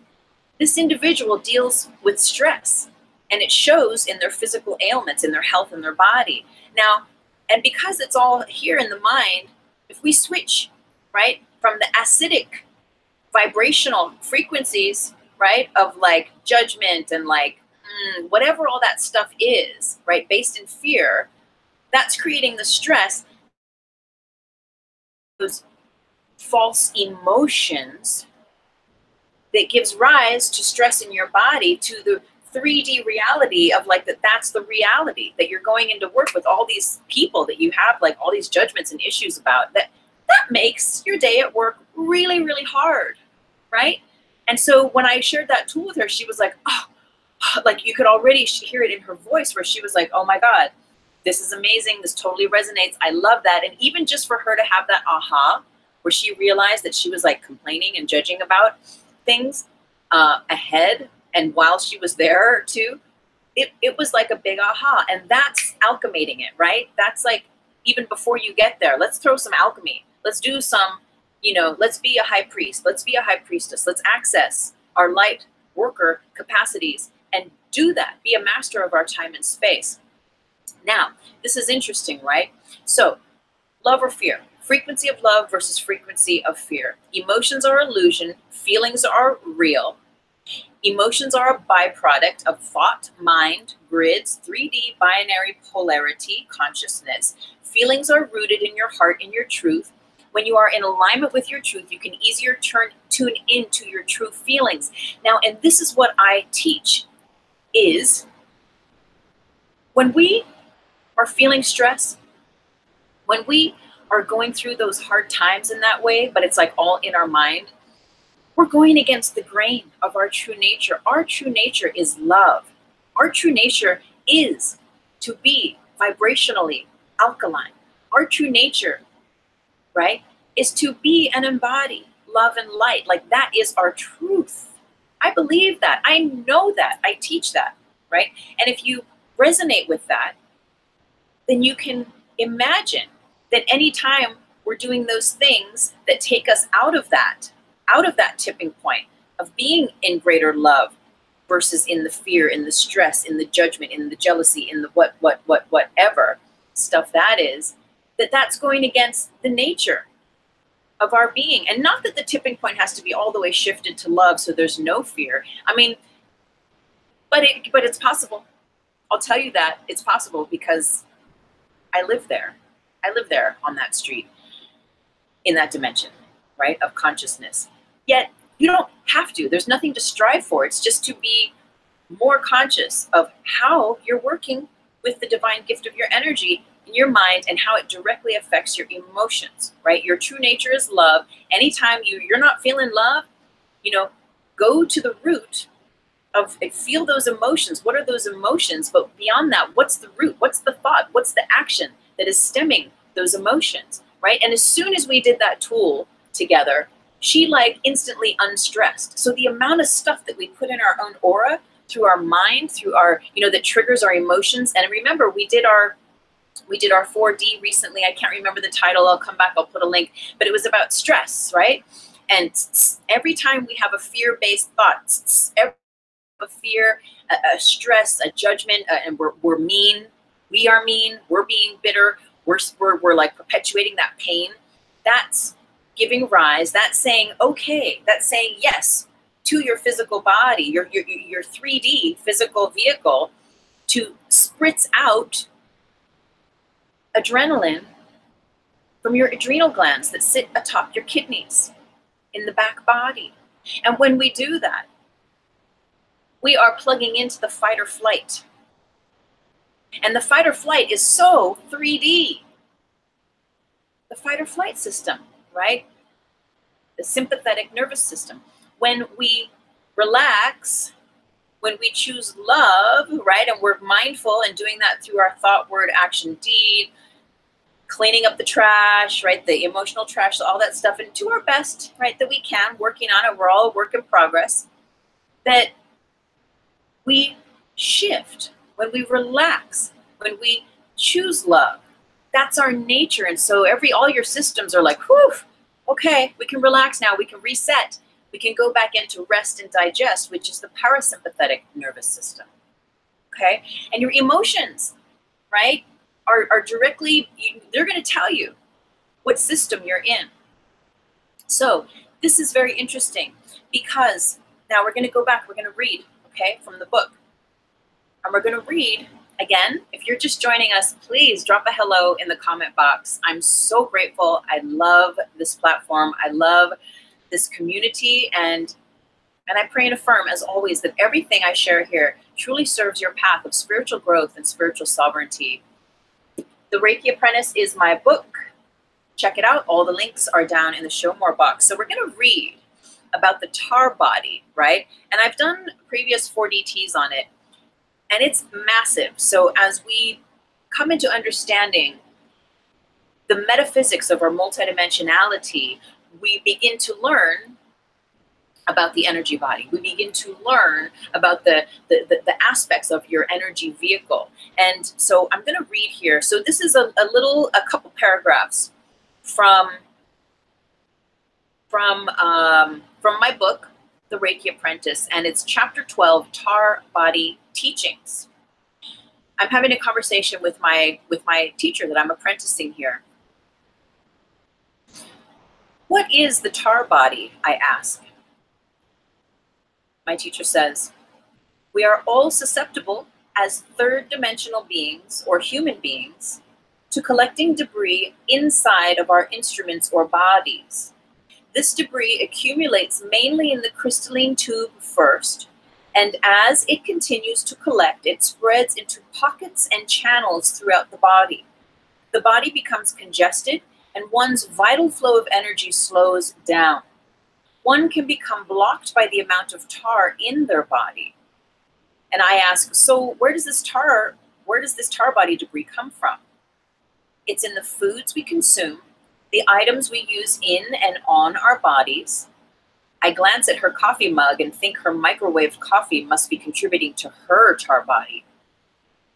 This individual deals with stress and it shows in their physical ailments, in their health, in their body. Now, and because it's all here in the mind, if we switch, right, from the acidic vibrational frequencies, right, of like judgment and like whatever all that stuff is, right, based in fear, that's creating the stress, those false emotions that gives rise to stress in your body, to the 3D reality of like that's the reality that you're going into work with all these people that you have like all these judgments and issues about, that makes your day at work really, really hard, right? And so when I shared that tool with her, she was like, oh, like you could already hear it in her voice where she was like, oh my God, this is amazing. This totally resonates. I love that. And even just for her to have that aha, where she realized that she was like complaining and judging about things ahead and while she was there too, it was like a big aha. And that's alchemating it, right? That's like, even before you get there, let's throw some alchemy. Let's do some, let's be a high priest. Let's be a high priestess. Let's access our light worker capacities and do that. Be a master of our time and space. Now, this is interesting, right? So, love or fear? Frequency of love versus frequency of fear. Emotions are illusion. Feelings are real. Emotions are a byproduct of thought, mind, grids, 3D binary polarity, consciousness. Feelings are rooted in your heart and your truth. When you are in alignment with your truth, you can easier tune into your true feelings. Now, and this is what I teach, is when we are feeling stress, when we are going through those hard times in that way, but it's like all in our mind, we're going against the grain of our true nature. Our true nature is love. Our true nature is to be vibrationally alkaline. Our true nature, right, is to be and embody love and light. Like that is our truth. I believe that. I know that. I teach that, right? And if you resonate with that, then you can imagine that anytime we're doing those things that take us out of that tipping point of being in greater love versus in the fear, in the stress, in the judgment, in the jealousy, in the whatever stuff that is, that's going against the nature of our being. And not that the tipping point has to be all the way shifted to love so there's no fear. I mean, but it's possible. I'll tell you that it's possible because I live there. I live there on that street in that dimension, right, of consciousness. Yet you don't have to. There's nothing to strive for. It's just to be more conscious of how you're working with the divine gift of your energy in your mind and how it directly affects your emotions, right? Your true nature is love. Anytime you're not feeling love, go to the root of it. Feel those emotions. What are those emotions? But beyond that, what's the root? What's the thought? What's the action that is stemming those emotions, right? And as soon as we did that tool together, she like instantly unstressed. So the amount of stuff that we put in our own aura through our mind, through our, that triggers our emotions. And remember, we did our We did our 4D recently. I can't remember the title. I'll come back. I'll put a link. But it was about stress, right? And every time we have a fear-based thought, a fear, a stress, a judgment, and we're mean. We are mean. We're being bitter. We're like perpetuating that pain. That's giving rise. That's saying okay. That's saying yes to your physical body, your 3D physical vehicle, to spritz out adrenaline from your adrenal glands that sit atop your kidneys in the back body. And when we do that, we are plugging into the fight or flight. And the fight or flight is so 3D. The fight or flight system, right? The sympathetic nervous system. When we relax, when we choose love, right? And we're mindful and doing that through our thought, word, action, deed, cleaning up the trash, right? The emotional trash, all that stuff, and do our best, right? That we can, working on it. We're all a work in progress. That we shift, when we relax, when we choose love. That's our nature. And so all your systems are like, whew, okay, we can relax now. We can reset. We can go back into rest and digest, which is the parasympathetic nervous system. Okay? And your emotions, right, are directly, they're going to tell you what system you're in. So this is very interesting because now we're going to go back. We're going to read, okay, from the book. And we're going to read, again, if you're just joining us, please drop a hello in the comment box. I'm so grateful. I love this platform. I love this community. And I pray and affirm, as always, that everything I share here truly serves your path of spiritual growth and spiritual sovereignty. The Reiki Apprentice is my book. Check it out. All the links are down in the show more box. So we're going to read about the tar body, right? And I've done previous 4DTs on it. And it's massive. So as we come into understanding the metaphysics of our multidimensionality, we begin to learn about the energy body. We begin to learn about the aspects of your energy vehicle. And so I'm going to read here. So this is a couple paragraphs from my book, The Reiki Apprentice, and it's chapter 12, Tar Body Teachings. I'm having a conversation with my teacher that I'm apprenticing here. What is the tar body, I ask. My teacher says, we are all susceptible as third-dimensional beings or human beings to collecting debris inside of our instruments or bodies. This debris accumulates mainly in the crystalline tube first, and as it continues to collect, it spreads into pockets and channels throughout the body. The body becomes congested, and one's vital flow of energy slows down. One can become blocked by the amount of tar in their body. And I ask, so where does this tar body debris come from? It's in the foods we consume, the items we use in and on our bodies. I glance at her coffee mug and think her microwaved coffee must be contributing to her tar body.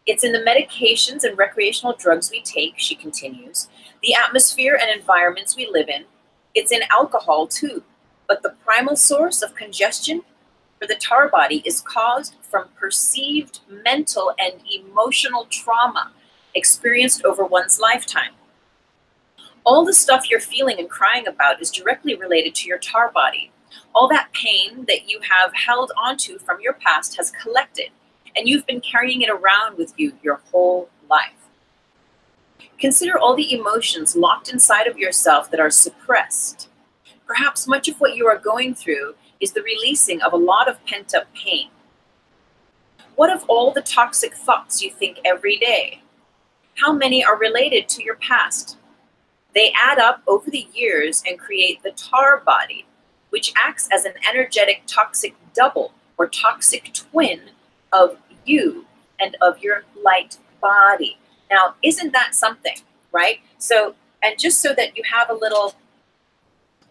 It's in the medications and recreational drugs we take, she continues, the atmosphere and environments we live in. It's in alcohol too, but the primal source of congestion for the tar body is caused from perceived mental and emotional trauma experienced over one's lifetime. All the stuff you're feeling and crying about is directly related to your tar body. All that pain that you have held onto from your past has collected, and you've been carrying it around with you your whole life. Consider all the emotions locked inside of yourself that are suppressed. Perhaps much of what you are going through is the releasing of a lot of pent-up pain. What of all the toxic thoughts you think every day? How many are related to your past? They add up over the years and create the tar body, which acts as an energetic toxic double or toxic twin of you and of your light body. Now, isn't that something, right? So, and just so that you have a little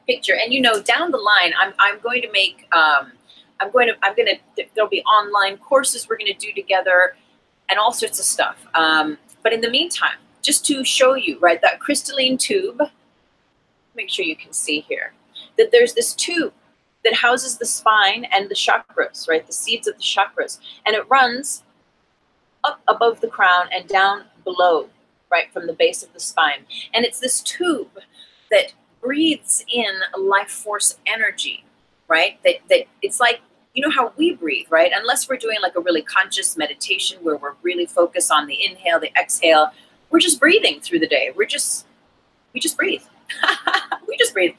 picture, and you know, down the line, I'm going to make, there'll be online courses we're going to do together and all sorts of stuff. But in the meantime, just to show you, right, that crystalline tube, make sure you can see here, that there's this tube that houses the spine and the chakras, right, the seeds of the chakras, and it runs up above the crown and down below, right, from the base of the spine. And it's this tube that breathes in life force energy, right, that it's like, you know how we breathe, right? Unless we're doing like a really conscious meditation where we're really focused on the inhale, the exhale, we're just breathing through the day. We just breathe. We just breathe.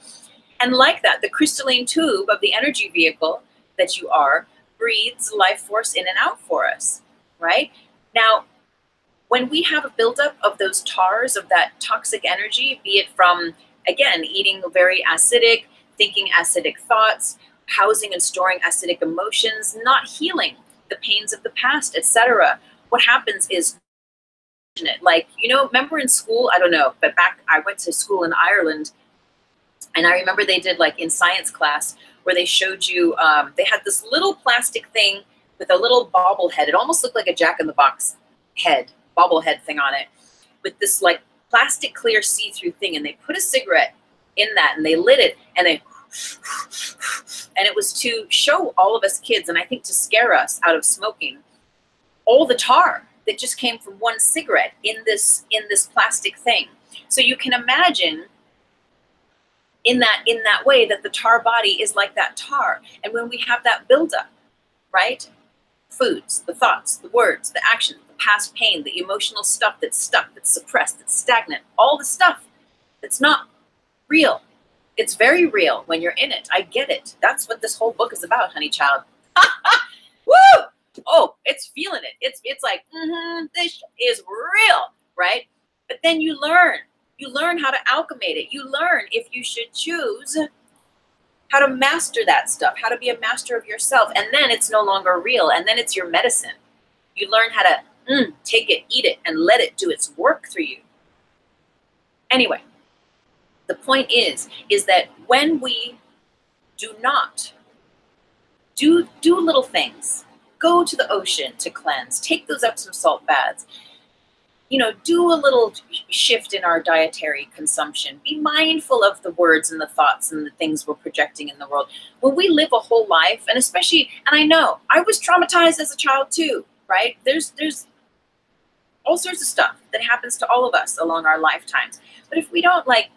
And like that, the crystalline tube of the energy vehicle that you are breathes life force in and out for us, right? Now, when we have a buildup of those tars, of that toxic energy, be it from, again, eating very acidic, thinking acidic thoughts, housing and storing acidic emotions, not healing the pains of the past, etc., what happens is, like, you know, remember in school, I don't know, but back, I went to school in Ireland, and I remember they did, like, in science class, where they showed you, they had this little plastic thing with a little bobblehead. It almost looked like a Jack-in-the-Box head, bobblehead thing on it, with this, like, plastic clear see-through thing, and they put a cigarette in that, and they lit it, and they, and it was to show all of us kids, and I think to scare us out of smoking, all the tar that just came from one cigarette in this plastic thing. So you can imagine in that way that the tar body is like that tar. And when we have that buildup, right? Foods, the thoughts, the words, the actions, the past pain, the emotional stuff that's stuck, that's suppressed, that's stagnant, all the stuff that's not real. It's very real when you're in it. I get it. That's what this whole book is about, honey child. Woo! Oh, it's feeling it. It's like, this is real, right? But then you learn how to alchemate it. You learn, if you should choose, how to master that stuff, how to be a master of yourself. And then it's no longer real. And then it's your medicine. You learn how to take it, eat it, and let it do its work through you. Anyway, the point is that when we do not do little things, go to the ocean to cleanse, take those Epsom salt baths, you know, do a little shift in our dietary consumption, be mindful of the words and the thoughts and the things we're projecting in the world. When we live a whole life, and especially, and I know, I was traumatized as a child too, right? There's all sorts of stuff that happens to all of us along our lifetimes. But if we don't, like,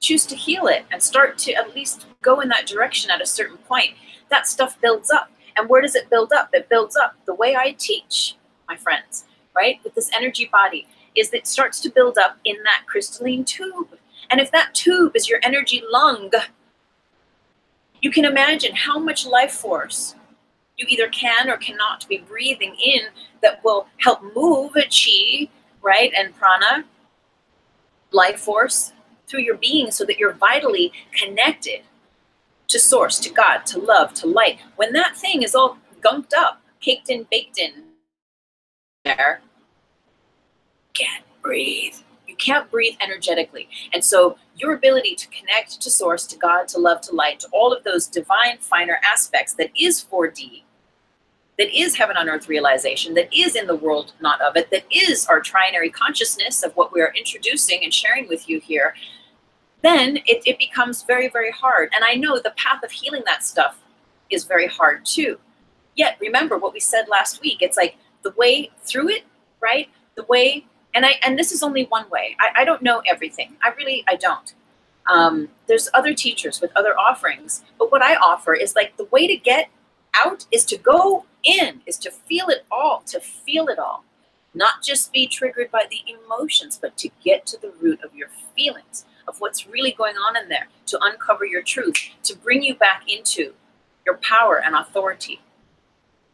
choose to heal it and start to at least go in that direction at a certain point, that stuff builds up. And where does it build up? It builds up the way I teach, my friends, right? With this energy body, is that it starts to build up in that crystalline tube. And if that tube is your energy lung, you can imagine how much life force you either can or cannot be breathing in that will help move chi, right, and prana, life force, through your being, so that you're vitally connected to source, to God, to love, to light. When that thing is all gunked up, caked in, baked in there, can't breathe. You can't breathe energetically. And so your ability to connect to source, to God, to love, to light, to all of those divine, finer aspects that is 4D, that is heaven on earth realization, that is in the world, not of it, that is our trinary consciousness of what we are introducing and sharing with you here, then it becomes very, very hard. And I know the path of healing that stuff is very hard too. Yet remember what we said last week. It's like the way through it, right? The way, and this is only one way. I don't know everything. I don't. There's other teachers with other offerings, but what I offer is like the way to get out is to go in, is to feel it all, not just be triggered by the emotions, but to get to the root of your feelings, of what's really going on in there, to uncover your truth, to bring you back into your power and authority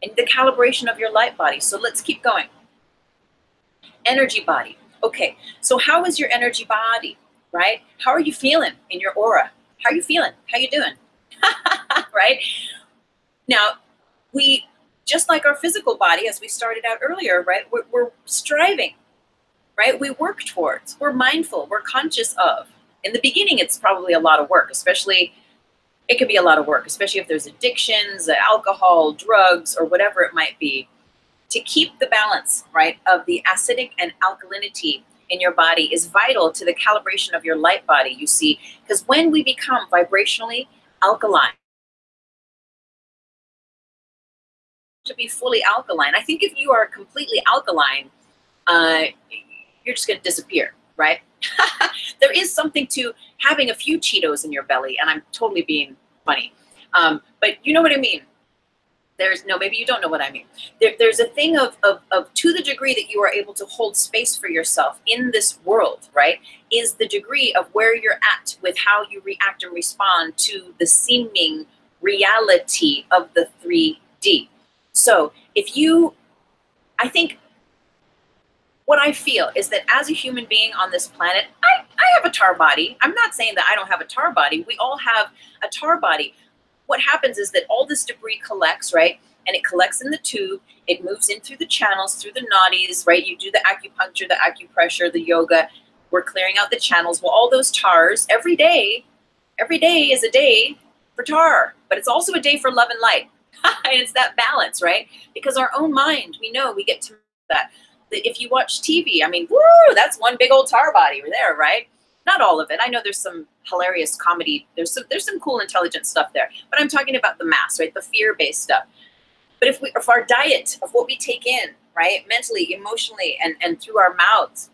and the calibration of your light body. So let's keep going. Energy body. Okay, so how is your energy body, right? How are you feeling in your aura? How are you feeling? How you doing? Right? Now, we, just like our physical body, as we started out earlier, right? We're striving, right? We work towards, we're mindful, we're conscious of. In the beginning, it's probably a lot of work, especially, it can be a lot of work, especially if there's addictions, alcohol, drugs, or whatever it might be. To keep the balance, right, of the acidic and alkalinity in your body is vital to the calibration of your light body, you see, because when we become vibrationally alkaline, to be fully alkaline, I think if you are completely alkaline, you're just going to disappear, right? There is something to having a few Cheetos in your belly, and I'm totally being funny. But you know what I mean. Maybe you don't know what I mean. There's a thing of to the degree that you are able to hold space for yourself in this world, right, is the degree of where you're at with how you react and respond to the seeming reality of the 3D. So I think what I feel is that as a human being on this planet, I have a tar body. I'm not saying that I don't have a tar body. We all have a tar body. What happens is that all this debris collects, right? And it collects in the tube. It moves in through the channels, through the nadis, right? You do the acupuncture, the acupressure, the yoga. We're clearing out the channels. Well, all those tars, every day is a day for tar, but it's also a day for love and light. And it's that balance, right? Because our own mind, we know we get to that. If you watch TV, I mean, woo, that's one big old tar body there, right? Not all of it. I know there's some hilarious comedy. There's some cool, intelligent stuff there. But I'm talking about the mass, right? The fear-based stuff. But if our diet of what we take in, right, mentally, emotionally, and through our mouths,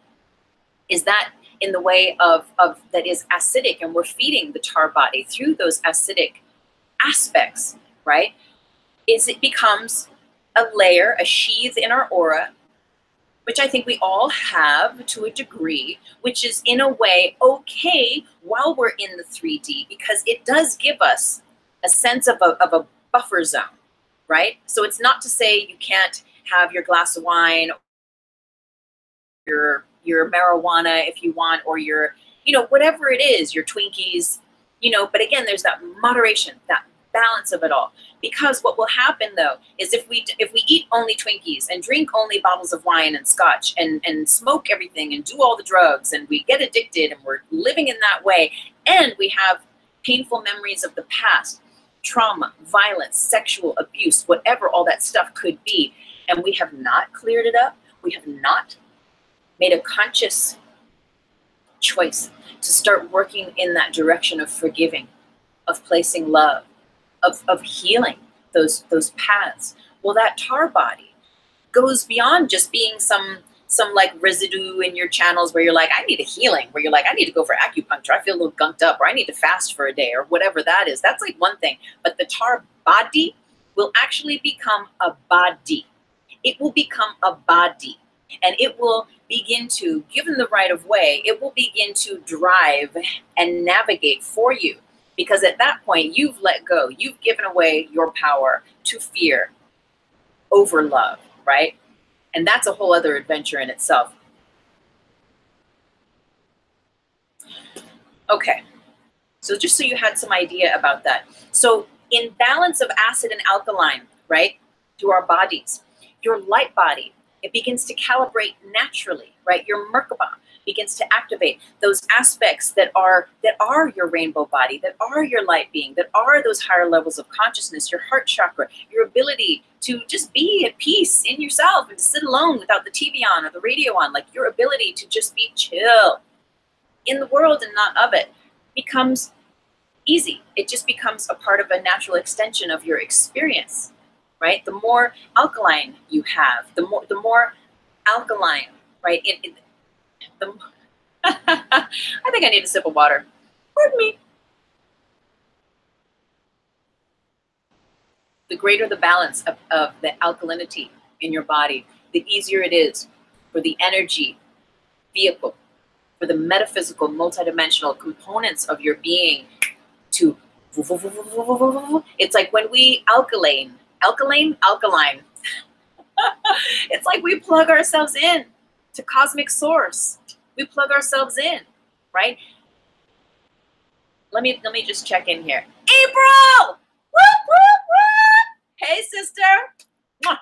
is that in the way of that is acidic, and we're feeding the tar body through those acidic aspects, right? It becomes a layer, a sheath in our aura, which I think we all have to a degree, which is in a way okay while we're in the 3D, because it does give us a sense of a buffer zone, right? So it's not to say you can't have your glass of wine, your marijuana if you want, or your, whatever it is, your Twinkies, but again, there's that moderation, that balance of it all. Because what will happen though is if we eat only Twinkies and drink only bottles of wine and scotch and smoke everything and do all the drugs, and we get addicted and we're living in that way, and we have painful memories of the past, trauma, violence, sexual abuse, whatever all that stuff could be, and we have not cleared it up, we have not made a conscious choice to start working in that direction of forgiving, of placing love, of healing those paths. Well, that tar body goes beyond just being some like residue in your channels where you're like, I need a healing, where you're like, I need to go for acupuncture, I feel a little gunked up, or I need to fast for a day, or whatever that is. That's like one thing. But the tar body will actually become a body. It will become a body, and it will begin to, given the right of way, it will begin to drive and navigate for you. Because at that point, you've let go. You've given away your power to fear over love, right? And that's a whole other adventure in itself. Okay, so just so you had some idea about that. So in balance of acid and alkaline, right, through our bodies, your light body, it begins to calibrate naturally, right? Your Merkaba begins to activate those aspects that are your rainbow body, that are your light being, that are those higher levels of consciousness, your heart chakra, your ability to just be at peace in yourself and to sit alone without the TV on or the radio on, like your ability to just be chill in the world and not of it, becomes easy. It just becomes a part of a natural extension of your experience, right? The more alkaline you have, the more alkaline, right? I think I need a sip of water. Pardon me. The greater the balance of the alkalinity in your body, the easier it is for the energy vehicle, for the metaphysical, multidimensional components of your being to, it's like when we alkaline. It's like we plug ourselves in to cosmic source. We plug ourselves in, right? Let me just check in here. April! Whoop, whoop, whoop! Hey, sister. Mwah.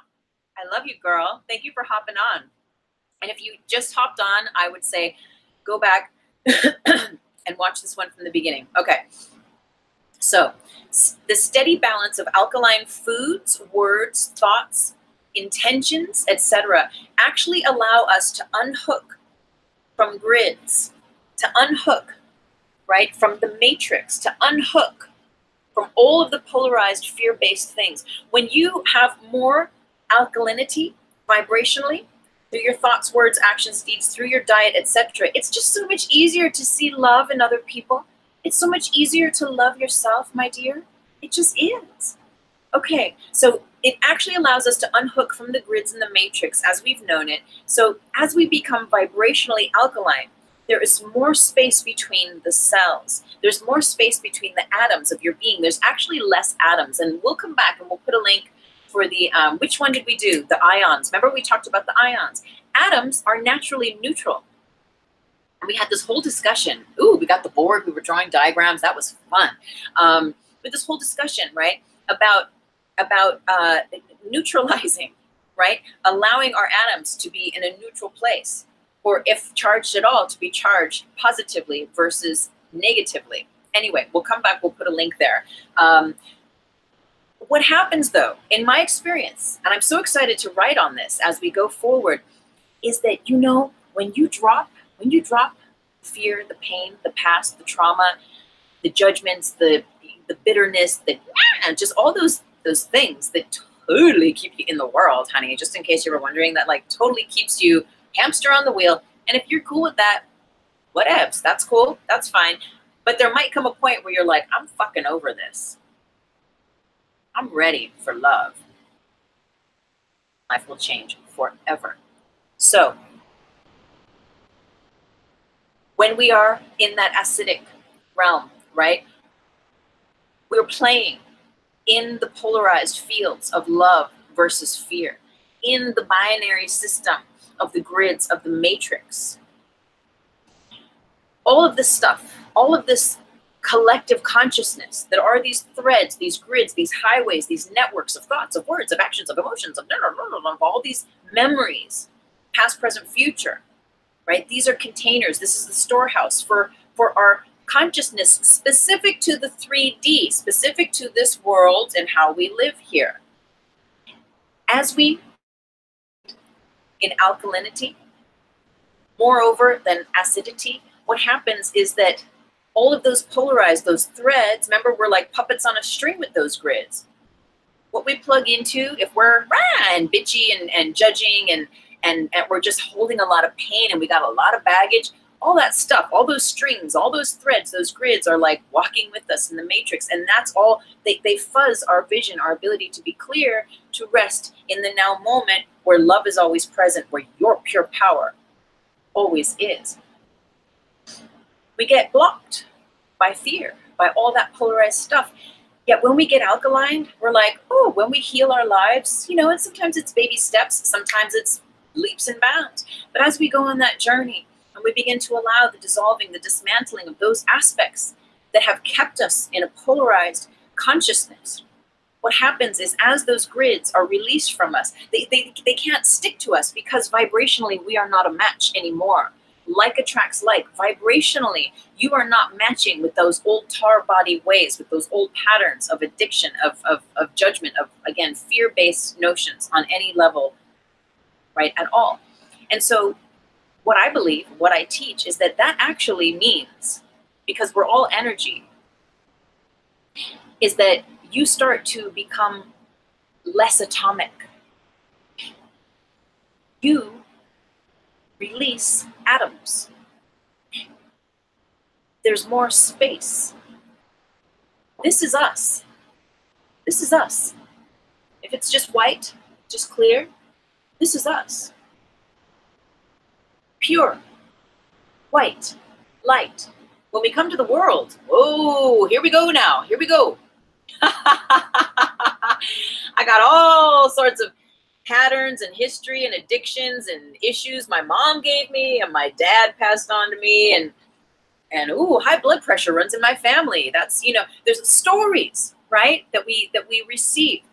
I love you, girl. Thank you for hopping on. And if you just hopped on, I would say go back and watch this one from the beginning. Okay. So the steady balance of alkaline foods, words, thoughts, intentions, etc., actually allow us to unhook from grids, to unhook, right, from the matrix, to unhook from all of the polarized fear-based things. When you have more alkalinity vibrationally, through your thoughts, words, actions, deeds, through your diet, etc., it's just so much easier to see love in other people. It's so much easier to love yourself, my dear. It just is. Okay, so it actually allows us to unhook from the grids in the matrix as we've known it. So as we become vibrationally alkaline, there is more space between the cells. There's more space between the atoms of your being. There's actually less atoms. And we'll come back and we'll put a link for the, which one did we do? The ions. Remember we talked about the ions. Atoms are naturally neutral. And we had this whole discussion. Ooh, we got the board. We were drawing diagrams. That was fun. With this whole discussion, right, about neutralizing, right, allowing our atoms to be in a neutral place, or if charged at all, to be charged positively versus negatively. Anyway, we'll come back. We'll put a link there. What happens, though, in my experience, and I'm so excited to write on this as we go forward, is that, you know, when you drop fear, the pain, the past, the trauma, the judgments, the bitterness, just all those things that totally keep you in the world, honey, just in case you were wondering, that like totally keeps you hamster on the wheel. And if you're cool with that, whatevs, that's cool, that's fine. But there might come a point where you're like, I'm fucking over this. I'm ready for love. Life will change forever. So when we are in that acidic realm, right, we're playing in the polarized fields of love versus fear, in the binary system of the grids of the matrix. All of this stuff, all of this collective consciousness that are these threads, these grids, these highways, these networks of thoughts, of words, of actions, of emotions, of all these memories, past, present, future, right? These are containers. This is the storehouse for our consciousness specific to the 3D, specific to this world and how we live here. As we in alkalinity, moreover than acidity, what happens is that all of those polarized, those threads, remember we're like puppets on a string with those grids. What we plug into, if we're and bitchy and judging and we're just holding a lot of pain and we got a lot of baggage, all that stuff, all those strings, all those threads, those grids are like walking with us in the matrix. And that's all, they fuzz our vision, our ability to be clear, to rest in the now moment where love is always present, where your pure power always is. We get blocked by fear, by all that polarized stuff. Yet when we get alkaline, we're like, oh, when we heal our lives, you know, and sometimes it's baby steps, sometimes it's leaps and bounds. But as we go on that journey, and we begin to allow the dissolving, the dismantling of those aspects that have kept us in a polarized consciousness, what happens is as those grids are released from us, they can't stick to us because vibrationally we are not a match anymore. Like attracts like. Vibrationally, you are not matching with those old tar body ways, with those old patterns of addiction, of judgment, of, again, fear-based notions on any level, right, at all. And so what I believe, what I teach, is that that actually means, because we're all energy, is that you start to become less atomic. You release atoms. There's more space. This is us. This is us. If it's just white, just clear, this is us. Pure, white, light. When we come to the world, whoa, here we go now, here we go. I got all sorts of patterns and history and addictions and issues my mom gave me and my dad passed on to me, and ooh, high blood pressure runs in my family. That's, you know, there's stories, right, that we receive,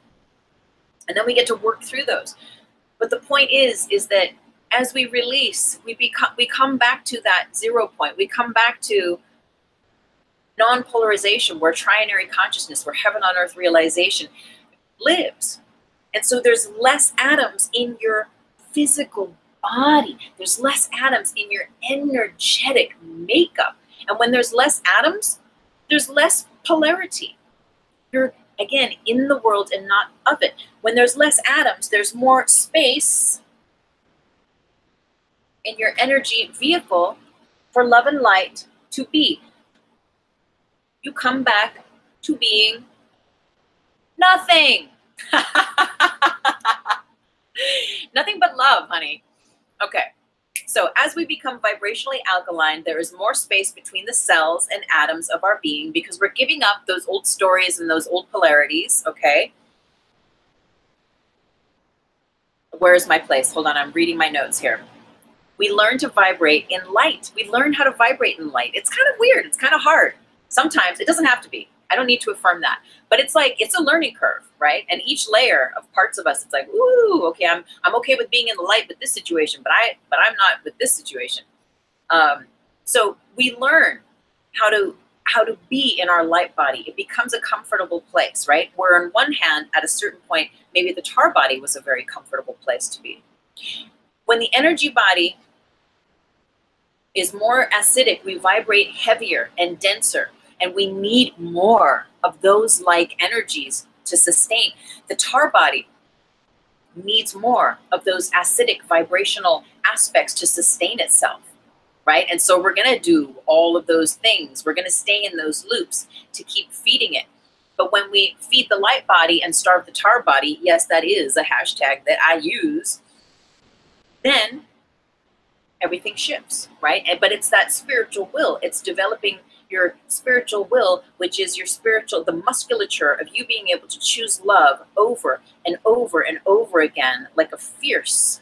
and then we get to work through those. But the point is that as we release, we come back to that 0 point. We come back to non-polarization, where trinary consciousness, where heaven on earth realization lives. And so there's less atoms in your physical body. There's less atoms in your energetic makeup. And when there's less atoms, there's less polarity. You're, again, in the world and not of it. When there's less atoms, there's more space in your energy vehicle for love and light to be. You come back to being nothing. Nothing but love, honey. Okay. So as we become vibrationally alkaline, there is more space between the cells and atoms of our being because we're giving up those old stories and those old polarities, okay? Where's my place? Hold on, I'm reading my notes here. We learn to vibrate in light. We learn how to vibrate in light. It's kind of weird. It's kind of hard. Sometimes it doesn't have to be. I don't need to affirm that. But it's like, it's a learning curve, right? And each layer of parts of us, it's like, ooh, okay, I'm okay with being in the light with this situation, but I'm not with this situation. So we learn how to be in our light body. It becomes a comfortable place, right? Where on one hand, at a certain point, maybe the tar body was a very comfortable place to be. When the energy body is more acidic, we vibrate heavier and denser. And we need more of those like energies to sustain. The tar body needs more of those acidic vibrational aspects to sustain itself, right? And so we're going to do all of those things. We're going to stay in those loops to keep feeding it. But when we feed the light body and starve the tar body, yes, that is a hashtag that I use, then everything shifts, right? But it's that spiritual will. It's developing your spiritual will, which is your spiritual, the musculature of you being able to choose love over and over and over again, like a fierce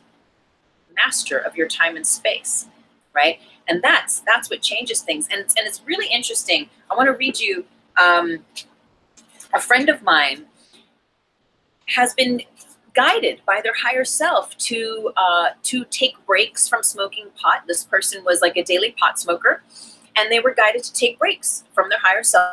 master of your time and space, right? And that's what changes things. And it's really interesting. I want to read you, a friend of mine has been guided by their higher self to take breaks from smoking pot. This person was like a daily pot smoker, and they were guided to take breaks from their higher self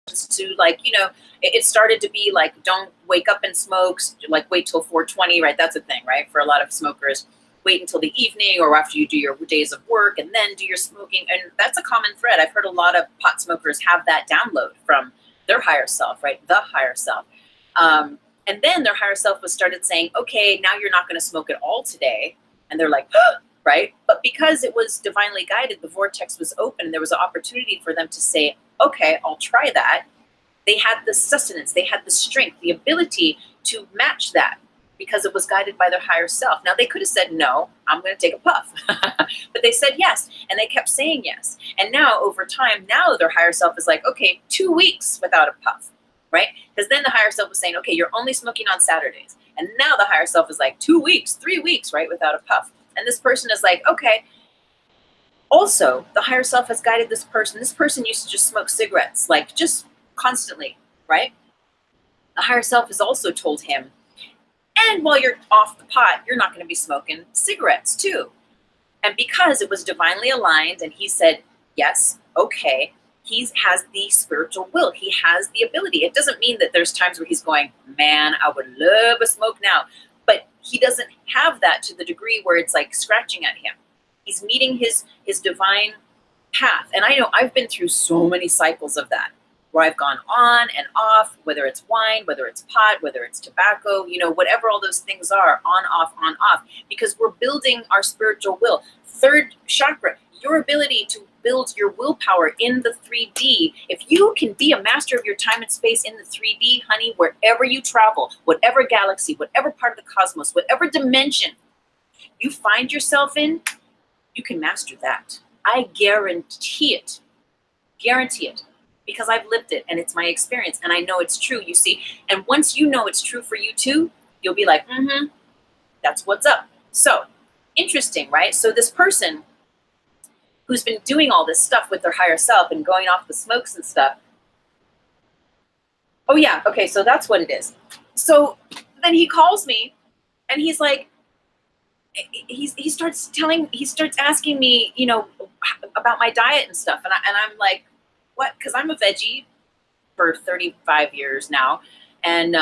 to, like, you know, it started to be like, don't wake up and smoke, like wait till 4:20, right? That's a thing, right? For a lot of smokers, wait until the evening or after you do your days of work and then do your smoking. And that's a common thread. I've heard a lot of pot smokers have that download from their higher self, right? The higher self. And then their higher self was started saying, okay, now you're not going to smoke at all today. And they're like, right? But because it was divinely guided, the vortex was open, and there was an opportunity for them to say, okay, I'll try that. They had the sustenance, they had the strength, the ability to match that because it was guided by their higher self. Now, they could have said, no, I'm going to take a puff. But they said yes, and they kept saying yes. And now, over time, now their higher self is like, okay, 2 weeks without a puff, right? Because then the higher self was saying, okay, you're only smoking on Saturdays. And now the higher self is like 2 weeks, 3 weeks, right, without a puff. And this person is like, okay. Also, the higher self has guided this person. This person used to just smoke cigarettes, like just constantly, right? The higher self has also told him, and while you're off the pot, you're not going to be smoking cigarettes too. And because it was divinely aligned and he said, yes, okay, he has the spiritual will. He has the ability. It doesn't mean that there's times where he's going, man, I would love a smoke now. But he doesn't have that to the degree where it's like scratching at him. He's meeting his divine path. And I know I've been through so many cycles of that, where I've gone on and off, whether it's wine, whether it's pot, whether it's tobacco, you know, whatever all those things are, on, off, because we're building our spiritual will. Third chakra, your ability to build your willpower in the 3D. If you can be a master of your time and space in the 3D, honey, wherever you travel, whatever galaxy, whatever part of the cosmos, whatever dimension you find yourself in, you can master that. I guarantee it. Guarantee it. Because I've lived it and it's my experience and I know it's true, you see. And once you know it's true for you too, you'll be like, that's what's up. So, interesting, right? So this person who's been doing all this stuff with their higher self and going off the smokes and stuff. Oh yeah, okay, so that's what it is. So then he calls me and he's like, he starts asking me, you know, about my diet and stuff. And I'm like, what? Because I'm a veggie for 35 years now. And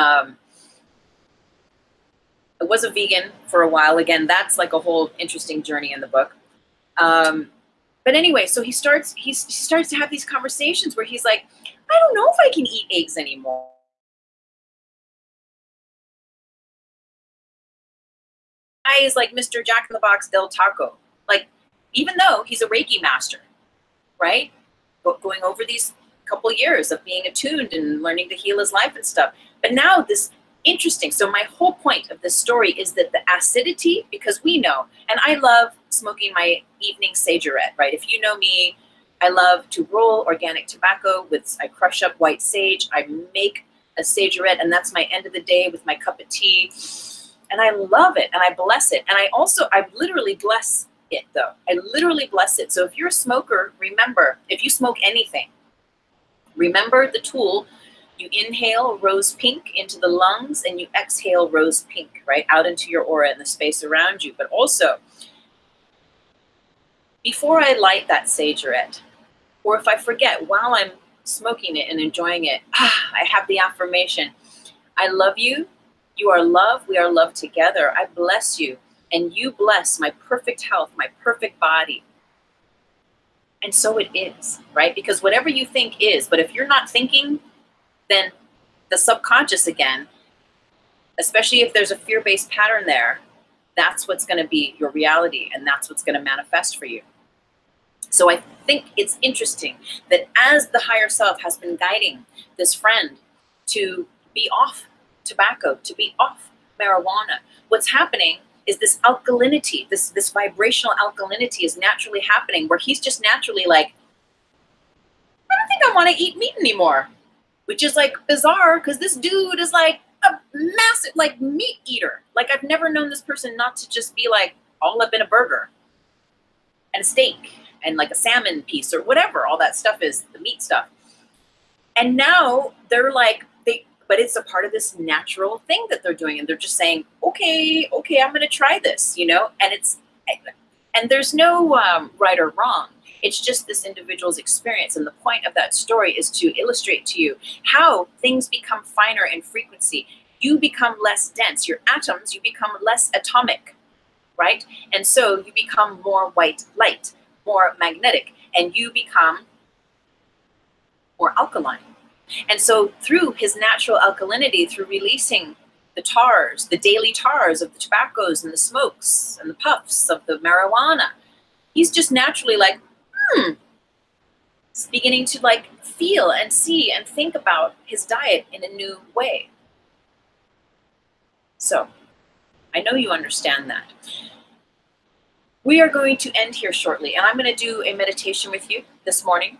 I was a vegan for a while. Again, that's like a whole interesting journey in the book. But anyway, so he starts to have these conversations where he's like, I don't know if I can eat eggs anymore. Guy is like Mr. Jack in the Box del Taco. Like, even though he's a Reiki master, right? Going over these couple years of being attuned and learning to heal his life and stuff. But now this interesting. So my whole point of this story is that the acidity, because we know, and I love smoking my evening sagerette, right? If you know me, I love to roll organic tobacco I crush up white sage, I make a sagerette, and that's my end of the day with my cup of tea. And I love it, and I bless it. And I literally bless it, though. I literally bless it. So if you're a smoker, remember, if you smoke anything, remember the tool. You inhale rose pink into the lungs, and you exhale rose pink, right, out into your aura and the space around you. But also, before I light that sagerette, or if I forget while I'm smoking it and enjoying it, I have the affirmation, I love you, you are love, we are love together, I bless you, and you bless my perfect health, my perfect body. And so it is, right? Because whatever you think is, but if you're not thinking, then the subconscious again, especially if there's a fear-based pattern there, that's what's going to be your reality, and that's what's going to manifest for you. So I think it's interesting that as the higher self has been guiding this friend to be off tobacco, to be off marijuana, what's happening is this alkalinity, this vibrational alkalinity is naturally happening, where he's just naturally like, I don't think I want to eat meat anymore, which is like bizarre because this dude is like a massive like meat eater. Like, I've never known this person not to just be like all up in a burger and a steak and like a salmon piece or whatever all that stuff is, the meat stuff. And now they're like, but it's a part of this natural thing that they're doing. And they're just saying, okay, I'm going to try this, you know? And there's no right or wrong. It's just this individual's experience. And the point of that story is to illustrate to you how things become finer in frequency. You become less dense. Your atoms, you become less atomic, right? And so you become more white light, more magnetic, and you become more alkaline. And so through his natural alkalinity, through releasing the tars, the daily tars of the tobaccos and the smokes and the puffs of the marijuana, he's just naturally like, beginning to like feel and see and think about his diet in a new way. So I know you understand that. We are going to end here shortly, and I'm going to do a meditation with you this morning.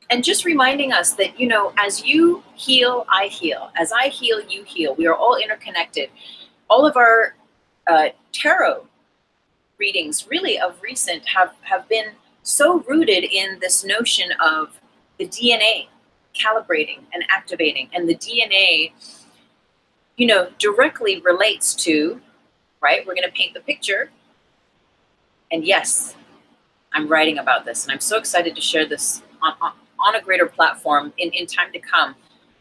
And just reminding us that, you know, as you heal, I heal. As I heal, you heal. We are all interconnected. All of our tarot readings, really of recent, have been so rooted in this notion of the DNA calibrating and activating. And the DNA, you know, directly relates to, right? We're going to paint the picture. And yes, I'm writing about this, and I'm so excited to share this on a greater platform in time to come.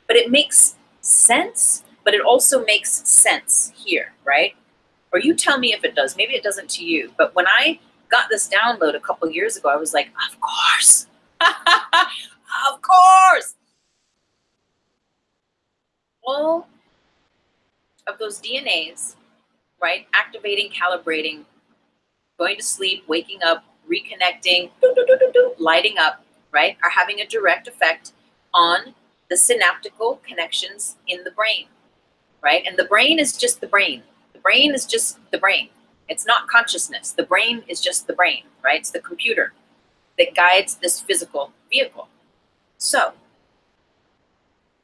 But it makes sense, but it also makes sense here, right? Or you tell me if it does. Maybe it doesn't to you. But when I got this download a couple years ago, I was like, of course. Of course. All of those DNAs, right? Activating, calibrating, going to sleep, waking up, reconnecting, lighting up, right, are having a direct effect on the synaptical connections in the brain, right? And the brain is just the brain. The brain is just the brain. It's not consciousness. The brain is just the brain, right? It's the computer that guides this physical vehicle. So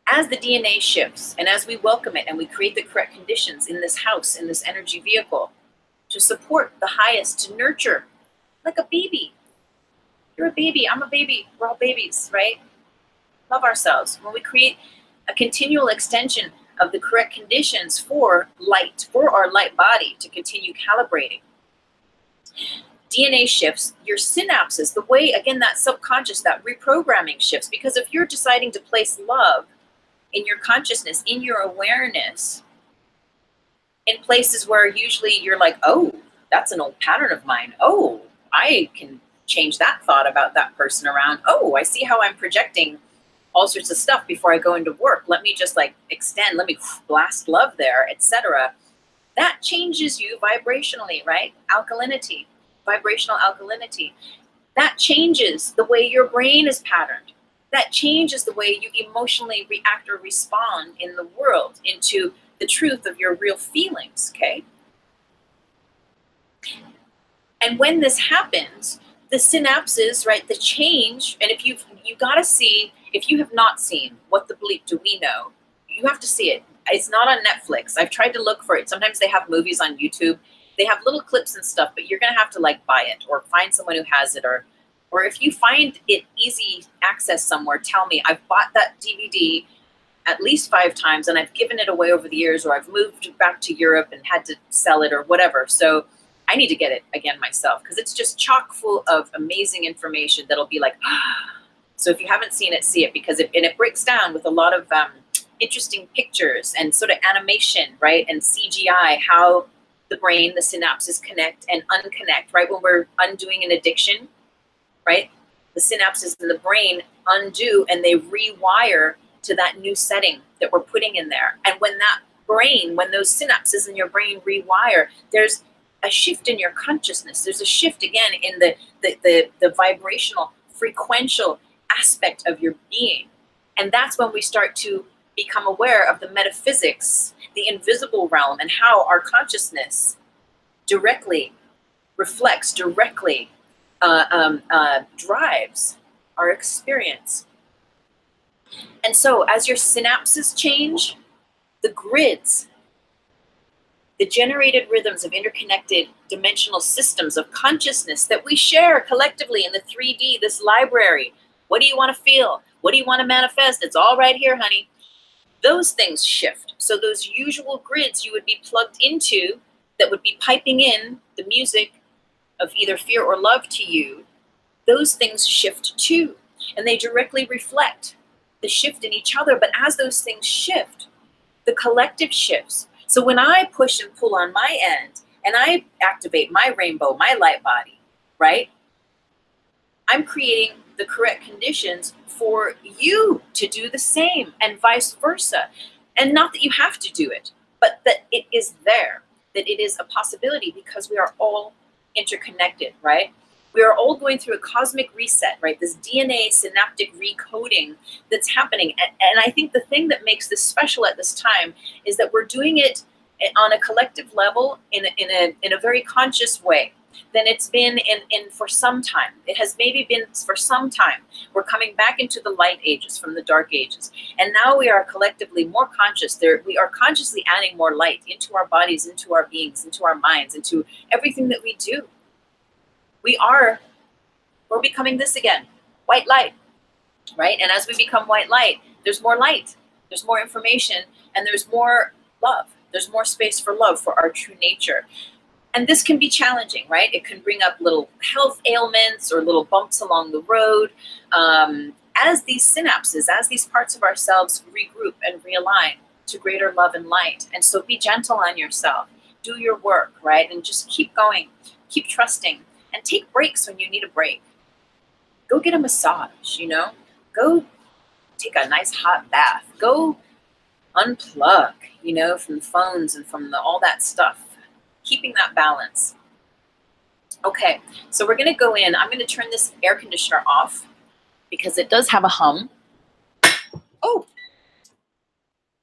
as the DNA shifts and as we welcome it and we create the correct conditions in this house, in this energy vehicle, to support the highest, to nurture like a baby. You're a baby. I'm a baby. We're all babies, right? Love ourselves. When we create a continual extension of the correct conditions for light, for our light body to continue calibrating, DNA shifts, your synapses, the way, again, that subconscious, that reprogramming shifts. Because if you're deciding to place love in your consciousness, in your awareness, in places where usually you're like, oh, that's an old pattern of mine. Oh, I can change that thought about that person around. Oh, I see how I'm projecting all sorts of stuff before I go into work. Let me just like extend, let me blast love there, etc. That changes you vibrationally, right? Alkalinity, vibrational alkalinity. That changes the way your brain is patterned. That changes the way you emotionally react or respond in the world into the truth of your real feelings, okay? And when this happens, the synapses, right, the change, and if you got to see, if you have not seen What the Bleep Do We Know, you have to see it. It's not on Netflix. I've tried to look for it. Sometimes they have movies on YouTube. They have little clips and stuff, but you're going to have to like buy it or find someone who has it, or if you find it easy access somewhere, tell me. I've bought that DVD at least 5 times and I've given it away over the years, or I've moved back to Europe and had to sell it or whatever. So I need to get it again myself, because it's just chock full of amazing information that'll be like, so if you haven't seen it, see it, because it breaks down with a lot of interesting pictures and sort of animation, right? And CGI, how the brain, the synapses connect and unconnect, right? When we're undoing an addiction, right? The synapses in the brain undo and they rewire to that new setting that we're putting in there. And when that brain, when those synapses in your brain rewire, there's a shift in your consciousness. There's a shift again in the vibrational, frequential aspect of your being. And that's when we start to become aware of the metaphysics, the invisible realm, and how our consciousness directly reflects, directly drives our experience. And so as your synapses change, the grids, the generated rhythms of interconnected dimensional systems of consciousness that we share collectively in the 3D, this library. What do you want to feel? What do you want to manifest? It's all right here, honey. Those things shift. So those usual grids you would be plugged into that would be piping in the music of either fear or love to you, those things shift too. And they directly reflect the shift in each other. But as those things shift, the collective shifts. So when I push and pull on my end and I activate my rainbow, my light body, right? I'm creating the correct conditions for you to do the same, and vice versa. And not that you have to do it, but that it is there, that it is a possibility, because we are all interconnected, right? We are all going through a cosmic reset, right? This DNA synaptic recoding that's happening. And I think the thing that makes this special at this time is that we're doing it on a collective level in a very conscious way than it's been in for some time. It has maybe been for some time. We're coming back into the light ages from the dark ages. And now we are collectively more conscious. We are consciously adding more light into our bodies, into our beings, into our minds, into everything that we do. We're becoming this again, white light, right? And as we become white light, there's more light, there's more information, and there's more love. There's more space for love, for our true nature. And this can be challenging, right? It can bring up little health ailments or little bumps along the road as these synapses, as these parts of ourselves regroup and realign to greater love and light. And so be gentle on yourself. Do your work, right? And just keep going, keep trusting, and take breaks when you need a break. Go get a massage, you know? Go take a nice hot bath. Go unplug, you know, from the phones and from all that stuff. Keeping that balance. Okay, so we're going to go in. I'm going to turn this air conditioner off because it does have a hum. Oh,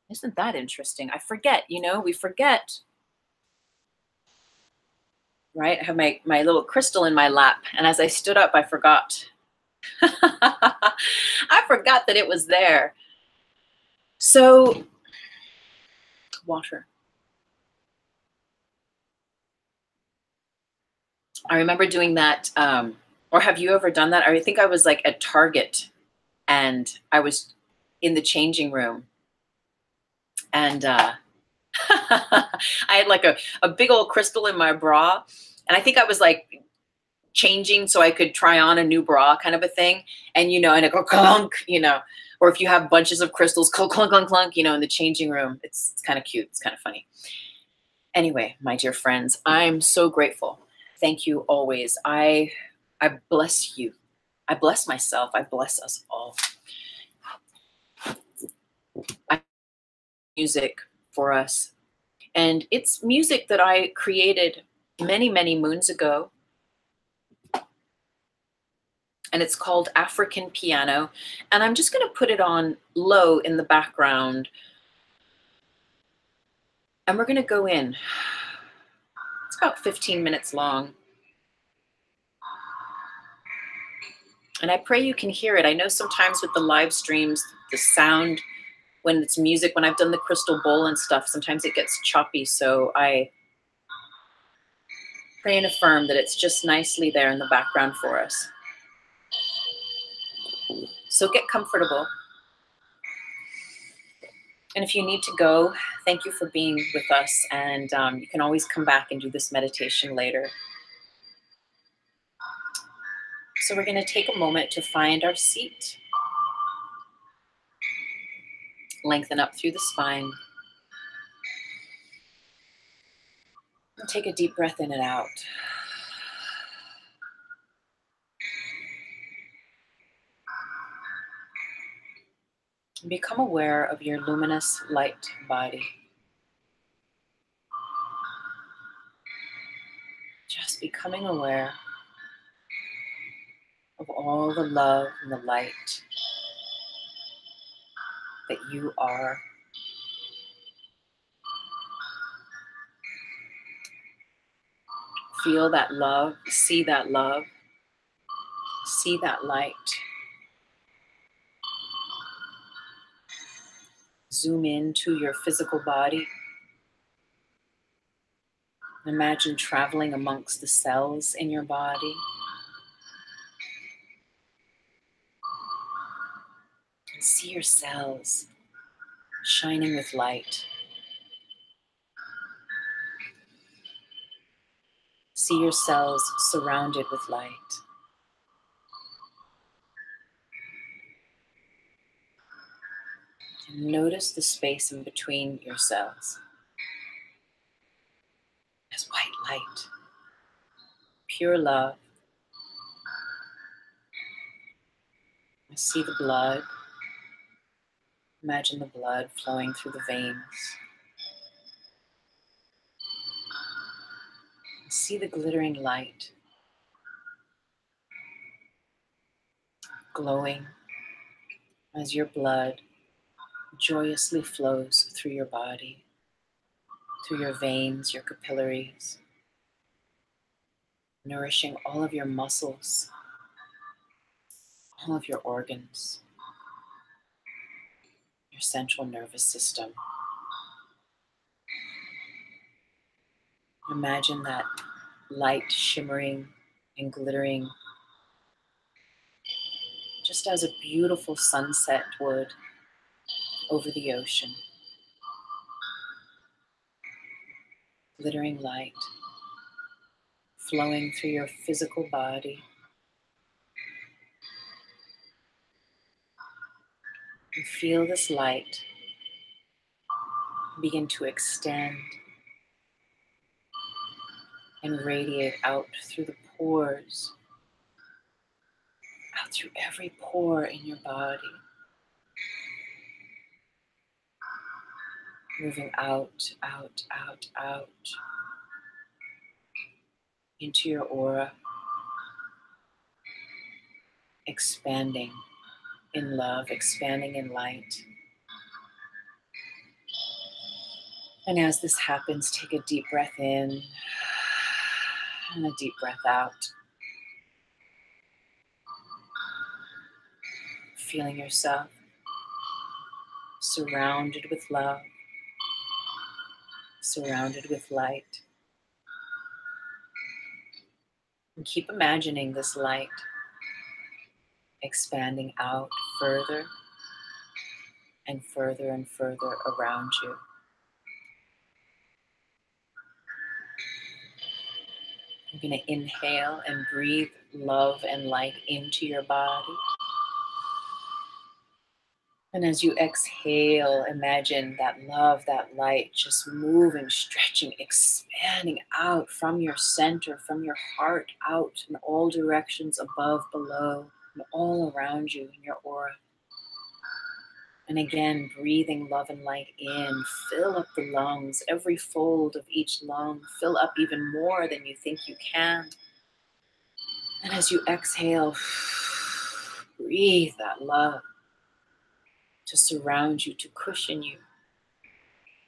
isn't that interesting? I forget, you know, we forget. Right, I have my little crystal in my lap, and as I stood up, I forgot. I forgot that it was there. So, water. I remember doing that, or have you ever done that? I think I was like at Target, and I was in the changing room, and I had like a big old crystal in my bra, and I think I was like changing so I could try on a new bra kind of a thing. And, you know, and it go clunk, you know, or if you have bunches of crystals, clunk, clunk, clunk, clunk, you know, in the changing room, it's kind of cute. It's kind of funny. Anyway, my dear friends, I'm so grateful. Thank you always. I bless you. I bless myself. I bless us all. I music for us. And it's music that I created many, many moons ago. And it's called African Piano. And I'm just going to put it on low in the background. And we're going to go in. It's about 15 minutes long. And I pray you can hear it. I know sometimes with the live streams, the sound, when it's music, when I've done the crystal bowl and stuff, sometimes it gets choppy. So I pray and affirm that it's just nicely there in the background for us. So get comfortable. And if you need to go, thank you for being with us. And you can always come back and do this meditation later. So we're going to take a moment to find our seat. Lengthen up through the spine. And take a deep breath in and out. And become aware of your luminous light body. Just becoming aware of all the love and the light that you are. Feel that love, see that love, see that light. Zoom into your physical body. Imagine traveling amongst the cells in your body. And see your cells shining with light. See your cells surrounded with light. And notice the space in between your cells as white light, pure love. I see the blood. Imagine the blood flowing through the veins. See the glittering light glowing as your blood joyously flows through your body, through your veins, your capillaries, nourishing all of your muscles, all of your organs, your central nervous system. Imagine that light shimmering and glittering just as a beautiful sunset would over the ocean. Glittering light flowing through your physical body. And feel this light begin to extend and radiate out through the pores, out through every pore in your body. Moving out, out, out, out into your aura, expanding in love, expanding in light. And as this happens, take a deep breath in and a deep breath out. Feeling yourself surrounded with love, surrounded with light. And keep imagining this light expanding out further and further and further around you. You're going to inhale and breathe love and light into your body. And as you exhale, imagine that love, that light just moving, stretching, expanding out from your center, from your heart, out in all directions, above, below, and all around you in your aura. And again, breathing love and light in, fill up the lungs, every fold of each lung, fill up even more than you think you can. And as you exhale, breathe that love to surround you, to cushion you,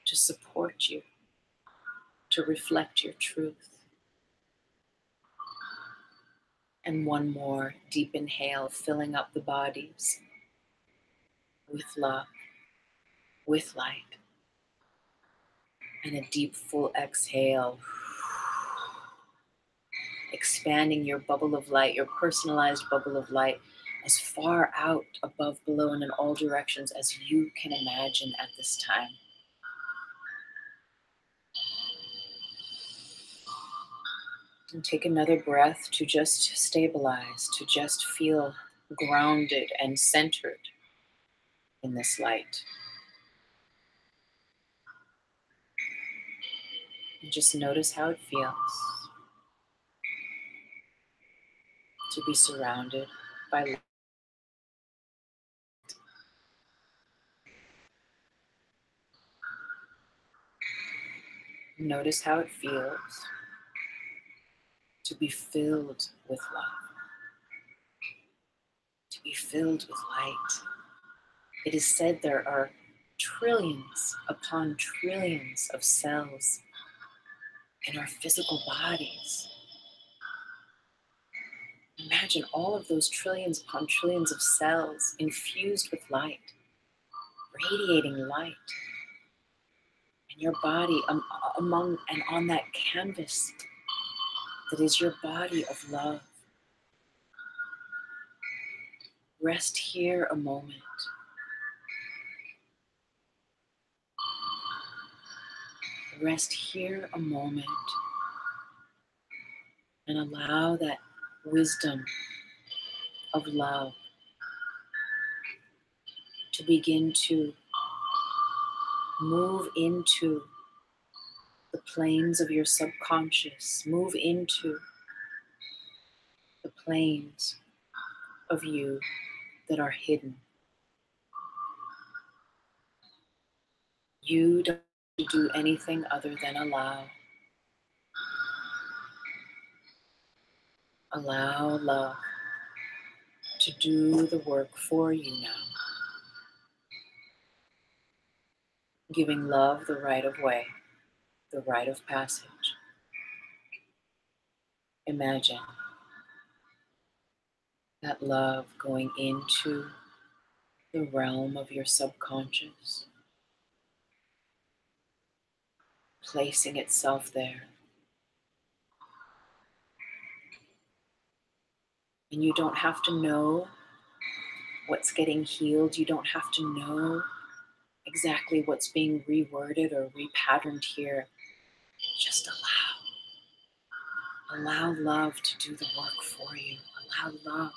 to support you, to reflect your truth. And one more deep inhale, filling up the bodies with love, with light. And a deep, full exhale, expanding your bubble of light, your personalized bubble of light, as far out, above, below, and in all directions as you can imagine at this time. And take another breath to just stabilize, to just feel grounded and centered in this light. And just notice how it feels to be surrounded by light. Notice how it feels to be filled with love, to be filled with light. It is said there are trillions upon trillions of cells in our physical bodies. Imagine all of those trillions upon trillions of cells infused with light, radiating light. And your body among and on that canvas that is your body of love. Rest here a moment. Rest here a moment and allow that wisdom of love to begin to move into the planes of your subconscious, move into the planes of you that are hidden. You don't do anything other than allow. Allow love to do the work for you now. Giving love the right of way, the right of passage. Imagine that love going into the realm of your subconscious, placing itself there. And you don't have to know what's getting healed. You don't have to know exactly what's being reworded or repatterned here. Just allow. Allow love to do the work for you. Allow love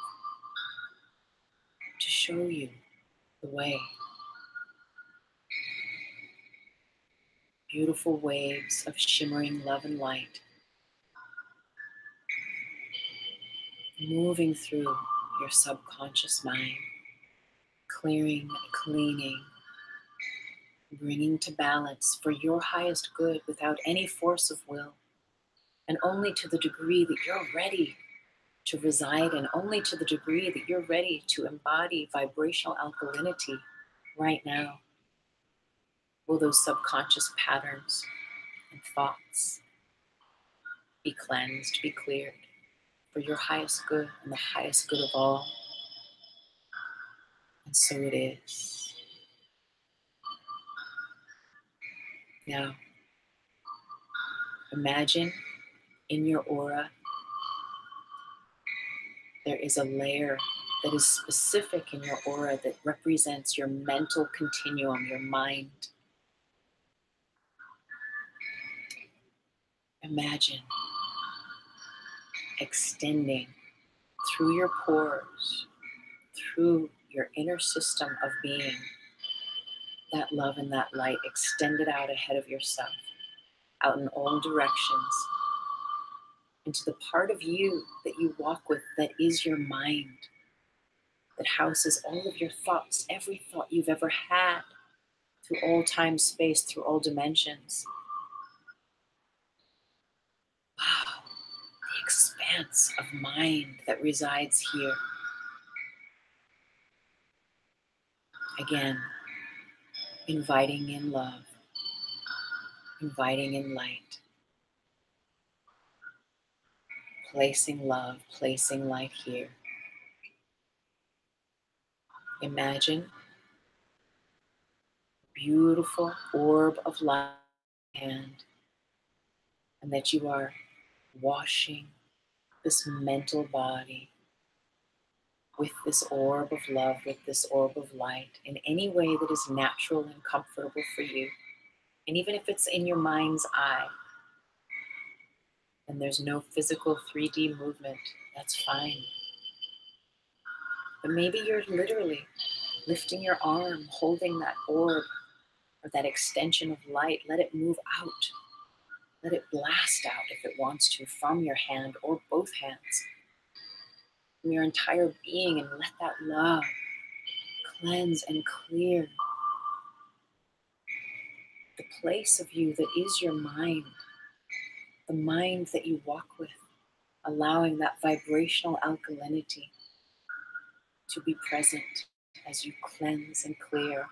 to show you the way. Beautiful waves of shimmering love and light moving through your subconscious mind, clearing, cleaning, bringing to balance for your highest good without any force of will, and only to the degree that you're ready to reside in, only to the degree that you're ready to embody vibrational alkalinity right now, will those subconscious patterns and thoughts be cleansed, be cleared for your highest good and the highest good of all. And so it is. Now, imagine in your aura there is a layer that is specific in your aura that represents your mental continuum, your mind. Imagine extending through your pores, through your inner system of being, that love and that light extended out ahead of yourself, out in all directions, into the part of you that you walk with that is your mind, that houses all of your thoughts, every thought you've ever had, through all time, space, through all dimensions. Wow, the expanse of mind that resides here. Again, inviting in love, inviting in light, placing love, placing light here. Imagine a beautiful orb of light and that you are washing this mental body with this orb of love, with this orb of light, in any way that is natural and comfortable for you. And even if it's in your mind's eye, and there's no physical 3D movement, that's fine. But maybe you're literally lifting your arm, holding that orb or that extension of light. Let it move out. Let it blast out if it wants to from your hand or both hands, from your entire being, and let that love cleanse and clear the place of you that is your mind, the mind that you walk with, allowing that vibrational alkalinity to be present as you cleanse and clear,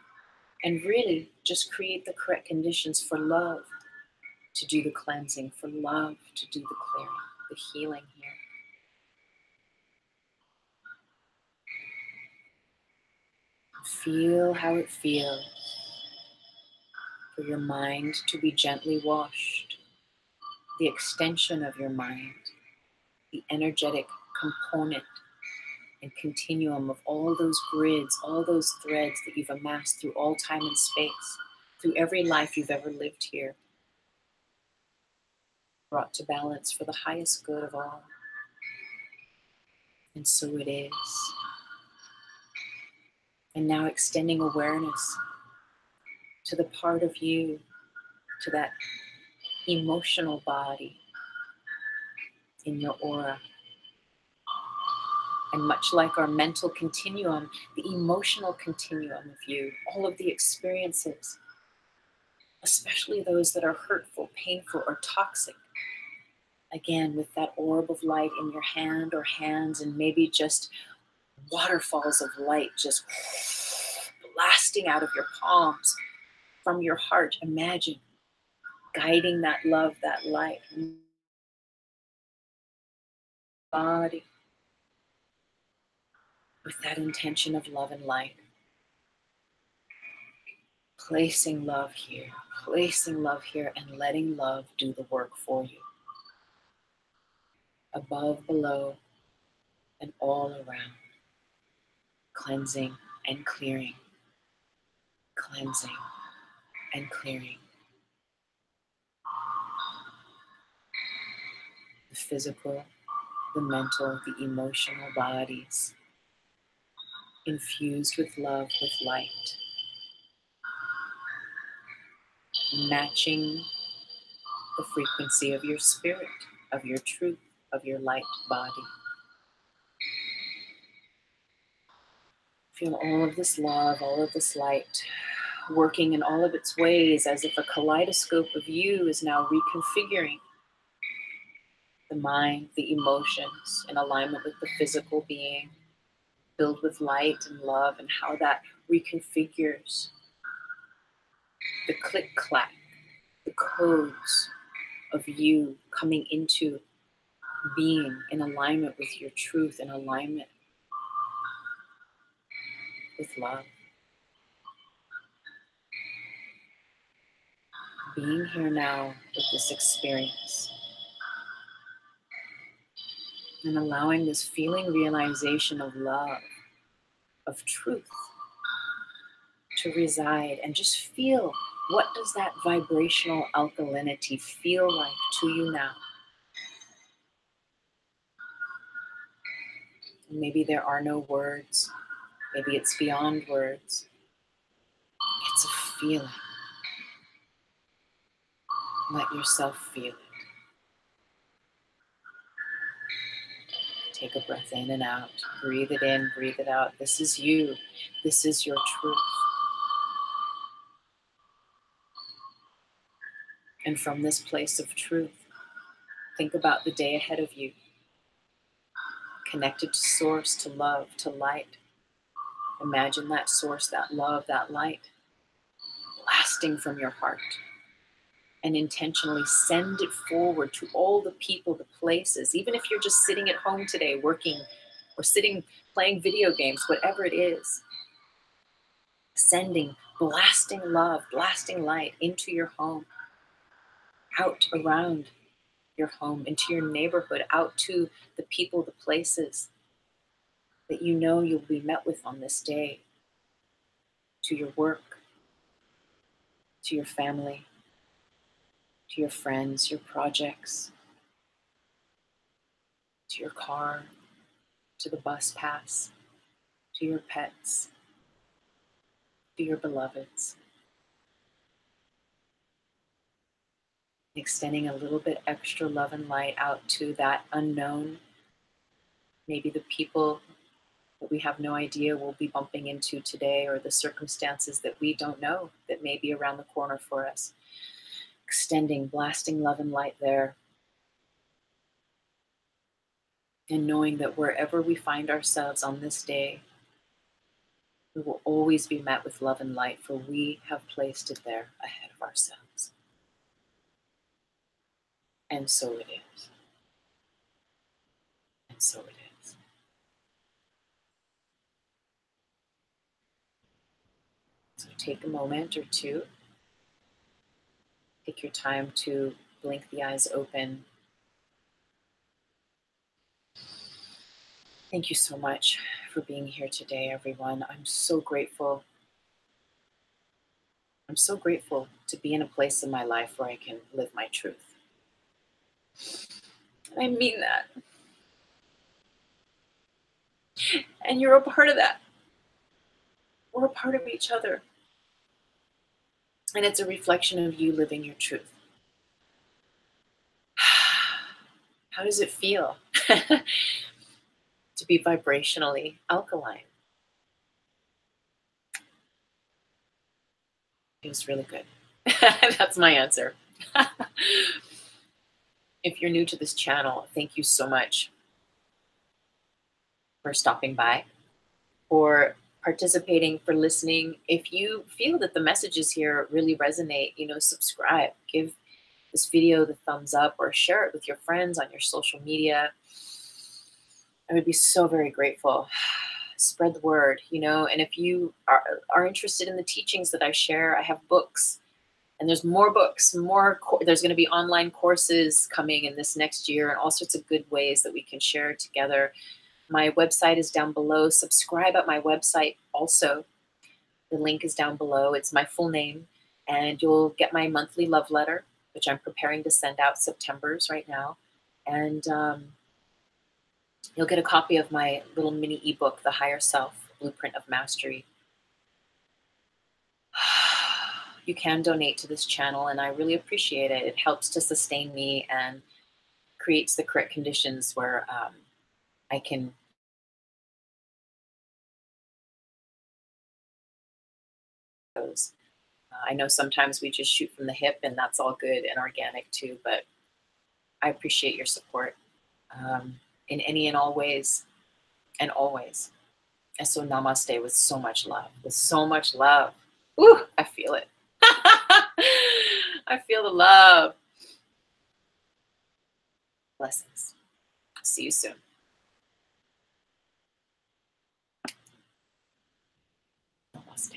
and really just create the correct conditions for love to do the cleansing, for love to do the clearing, the healing here. Feel how it feels for your mind to be gently washed, the extension of your mind, the energetic component and continuum of all those grids, all those threads that you've amassed through all time and space, through every life you've ever lived here, brought to balance for the highest good of all. And so it is. And now extending awareness to the part of you, to that emotional body in your aura. And much like our mental continuum, the emotional continuum of you, all of the experiences, especially those that are hurtful, painful, or toxic. Again, with that orb of light in your hand or hands, and maybe just waterfalls of light just blasting out of your palms from your heart. Imagine guiding that love, that light, body with that intention of love and light. Placing love here, and letting love do the work for you. Above, below, and all around. Cleansing and clearing. Cleansing and clearing. The physical, the mental, the emotional bodies infused with love, with light. Matching the frequency of your spirit, of your truth, of your light body. Feel all of this love, all of this light working in all of its ways, as if a kaleidoscope of you is now reconfiguring the mind, the emotions, in alignment with the physical being, filled with light and love, and how that reconfigures the click-clack, the codes of you coming into being in alignment with your truth, in alignment with love. Being here now with this experience and allowing this feeling realization of love, of truth to reside, and just feel, what does that vibrational alkalinity feel like to you now? Maybe there are no words. Maybe it's beyond words. It's a feel it. Let yourself feel it. Take a breath in and out. Breathe it in, breathe it out. This is you. This is your truth. And from this place of truth, think about the day ahead of you. Connected to source, to love, to light. Imagine that source, that love, that light, blasting from your heart. And intentionally send it forward to all the people, the places, even if you're just sitting at home today working or sitting playing video games, whatever it is. Sending, blasting love, blasting light into your home, out around your home, into your neighborhood, out to the people, the places that you know you'll be met with on this day, to your work, to your family, to your friends, your projects, to your car, to the bus pass, to your pets, to your beloveds. Extending a little bit extra love and light out to that unknown, maybe the people that we have no idea we'll be bumping into today, or the circumstances that we don't know that may be around the corner for us. Extending, blasting love and light there. And knowing that wherever we find ourselves on this day, we will always be met with love and light, for we have placed it there ahead of ourselves. And so it is. And so it is. So take a moment or two. Take your time to blink the eyes open. Thank you so much for being here today, everyone. I'm so grateful. I'm so grateful to be in a place in my life where I can live my truth. I mean that. And you're a part of that. We're a part of each other. And it's a reflection of you living your truth. How does it feel to be vibrationally alkaline? It was really good. That's my answer. If you're new to this channel, thank you so much for stopping by, for participating, for listening. If you feel that the messages here really resonate, subscribe, give this video the thumbs up, or share it with your friends on your social media. I would be so very grateful. Spread the word, and if you are interested in the teachings that I share, I have books, and there's more books, there's going to be online courses coming in this next year, and all sorts of good ways that we can share together. My website is down below. Subscribe at my website also. The link is down below. It's my full name, and you'll get my monthly love letter, which I'm preparing to send out September's right now. And you'll get a copy of my little mini ebook, The Higher Self, Blueprint of Mastery. You can donate to this channel, and I really appreciate it. It helps to sustain me and creates the correct conditions where I can I know sometimes we just shoot from the hip, and that's all good and organic too, but I appreciate your support in any and all ways and always. And so namaste with so much love, with so much love. Ooh, I feel it. I feel the love. Blessings. See you soon. Namaste.